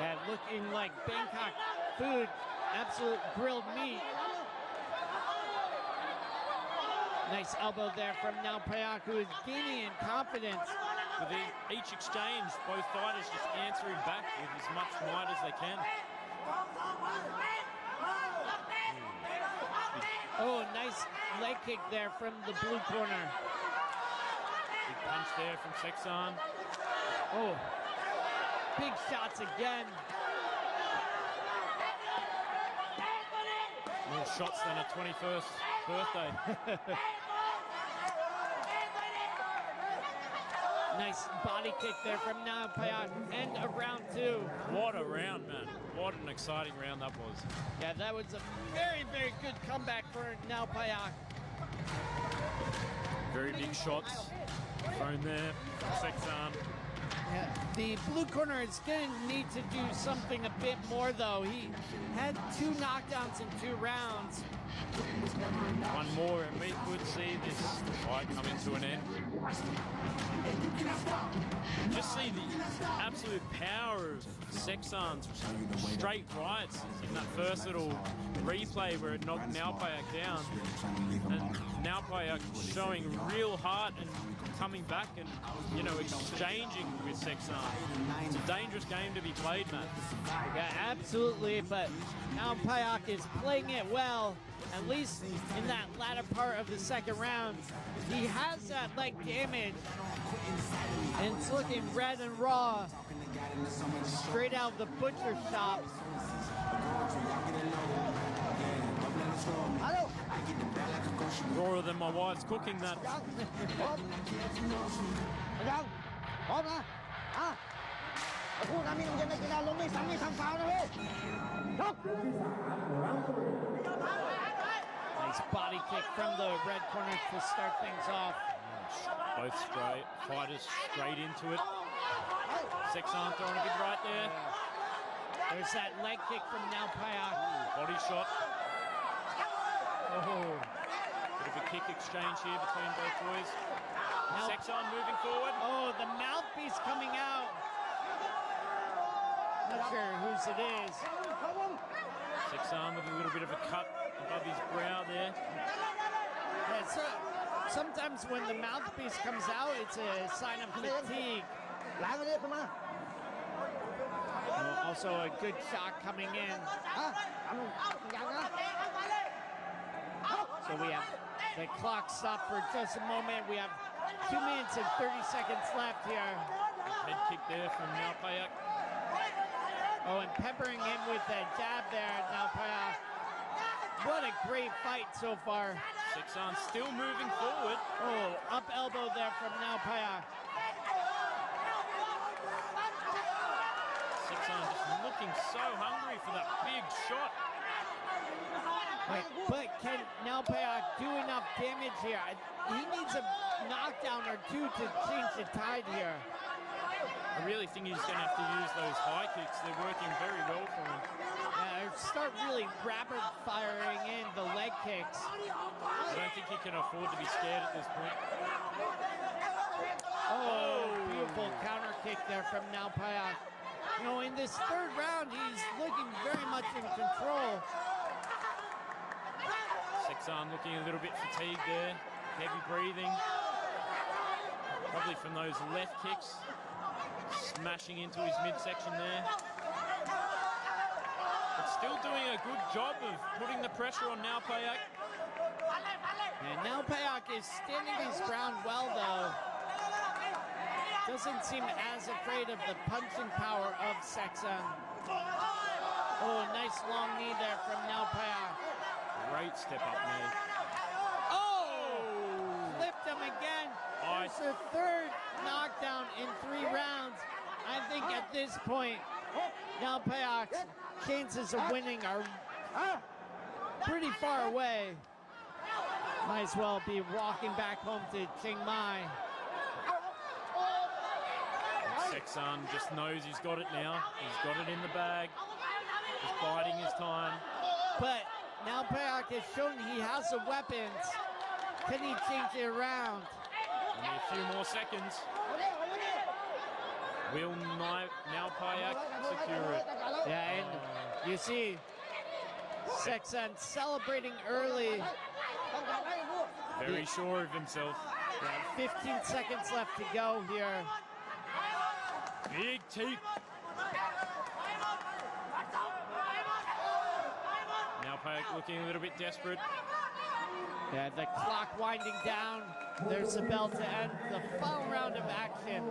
Yeah, looking like Bangkok food, absolute grilled meat. Nice elbow there from Now Payak, who is gaining in confidence. With each exchange, both fighters just answering back with as much might as they can. Oh, nice leg kick there from the blue corner. Big punch there from Sexan. Oh, big shots again. More shots than a 21st birthday. Nice body kick there from Now Payak. End of round 2. What a round, man. What an exciting round that was. Yeah, that was a very, very good comeback for Now Payak. Very big shots thrown there from Sexan. Yeah, the blue corner is going to need to do something a bit more, though. He had 2 knockdowns in 2 rounds. One more, and we could see this fight coming to an end. Just see the absolute power of Sexan's straight rights in that first little replay where it knocked Now Payak down. And Now Payak showing real heart and coming back and, you know, exchanging with Sexan. It's a dangerous game to be played, man. Yeah, absolutely, but Now Payak is playing it well, at least in that latter part of the second round. He has that leg damage, and it's looking red and raw, straight out of the butcher shop. Rawer than my wife's cooking that. Nice body kick from the red corner to start things off. Both fighters straight into it. Sexan throwing a big right there. There's that leg kick from Now Payak. Body shot. Oh. Bit of a kick exchange here between both boys. Now, Sexan moving forward. oh, the mouthpiece coming out. Not sure whose it is. Sexan with a little bit of a cut above his brow there. Yeah, so sometimes when the mouthpiece comes out, it's a sign of fatigue. Also a good shot coming in. So we have the clock stopped for just a moment. We have 2 minutes and 30 seconds left here. Head kick there from Now Payak. Oh, and peppering him with that jab there. Now Paya. What a great fight so far. Sexan still moving forward. Oh, up elbow there from Now Paya. Sexan just looking so hungry for that big shot. But can Now Paya do enough damage here? He needs a knockdown or two to change the tide here. I really think he's going to have to use those high kicks. They're working very well for him. Yeah, start really rapid firing in the leg kicks. I don't think he can afford to be scared at this point. Oh, beautiful counter kick there from Now Paya. You know, in this third round, he's looking very much in control. Sexan looking a little bit fatigued there. Heavy breathing. Probably from those left kicks. Smashing into his midsection there. But still doing a good job of putting the pressure on Now Payak. And Now Payak is standing his ground well, though. Doesn't seem as afraid of the punching power of Sexan. Oh, nice long knee there from Now Payak. Great step up knee. Oh! Flipped him again. It's the third knockdown in 3 rounds. I think at this point, Now Payak's chances of winning are pretty far away. Might as well be walking back home to Chiang Mai. Sexan just knows he's got it now. He's got it in the bag. He's biding his time. But Now Payak has shown he has the weapons. Can he change it around? Only a few more seconds. Will Now Payak secure it? Yeah, and you see Sexan celebrating early. Very sure of himself. 15 seconds left to go here. Big teeth. Now Payak looking a little bit desperate. Yeah, the clock winding down. There's the bell to end the final round of action.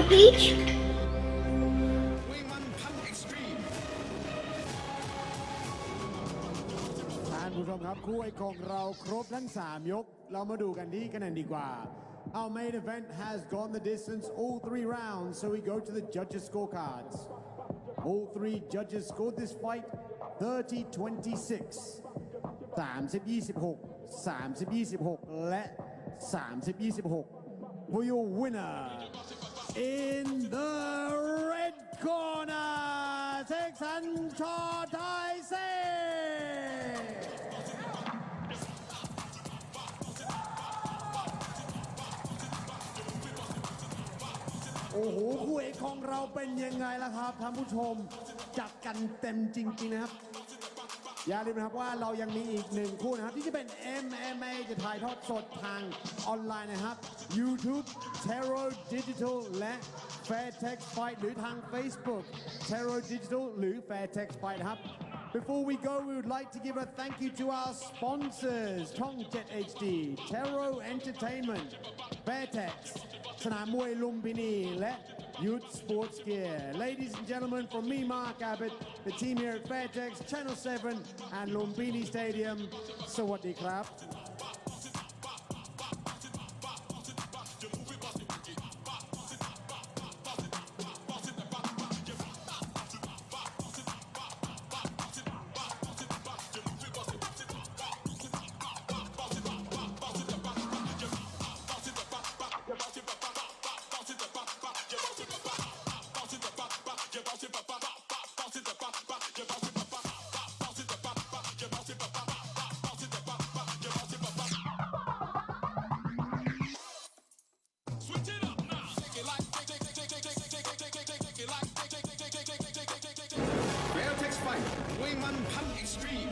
Beach. ท่านผู้ชมครับคู่เอกของเราครบทั้ง3ยกเรามาดูกันที่คะแนนดีกว่า Our main event has gone the distance all 3 rounds, so we go to the judges' scorecards. All 3 judges scored this fight 30-26, 30-26, 30-26 และ 30-26 for your winner in the red corner, Texan Shaw Thai Say. โอ้โหคู่เอกของเราเป็นยังไงล่ะครับท่านผู้ชมจัดกันเต็มจริงๆนะครับอย่าลืมนะครับว่าเรายังมีอีก1คู่นะครับที่จะเป็น MMA จะถ่ายทอดสดทางออนไลน์นะครับ YouTube Terror Digital และ Fairtex Fight หรือทาง Facebook Terror Digital หรือ Fairtex Fight นะครับ Before we go, we would like to give a thank you to our sponsors, Tongjet HD, Terror Entertainment, Fairtex, สนามมวยลุมพินี และ Youth Sports Gear. Ladies and gentlemen, from me, Mark Abbott, the team here at Fairtex, Channel 7 and Lumpinee Stadium, สวัสดีครับ Fairtex Fight มวยมันพัน Extreme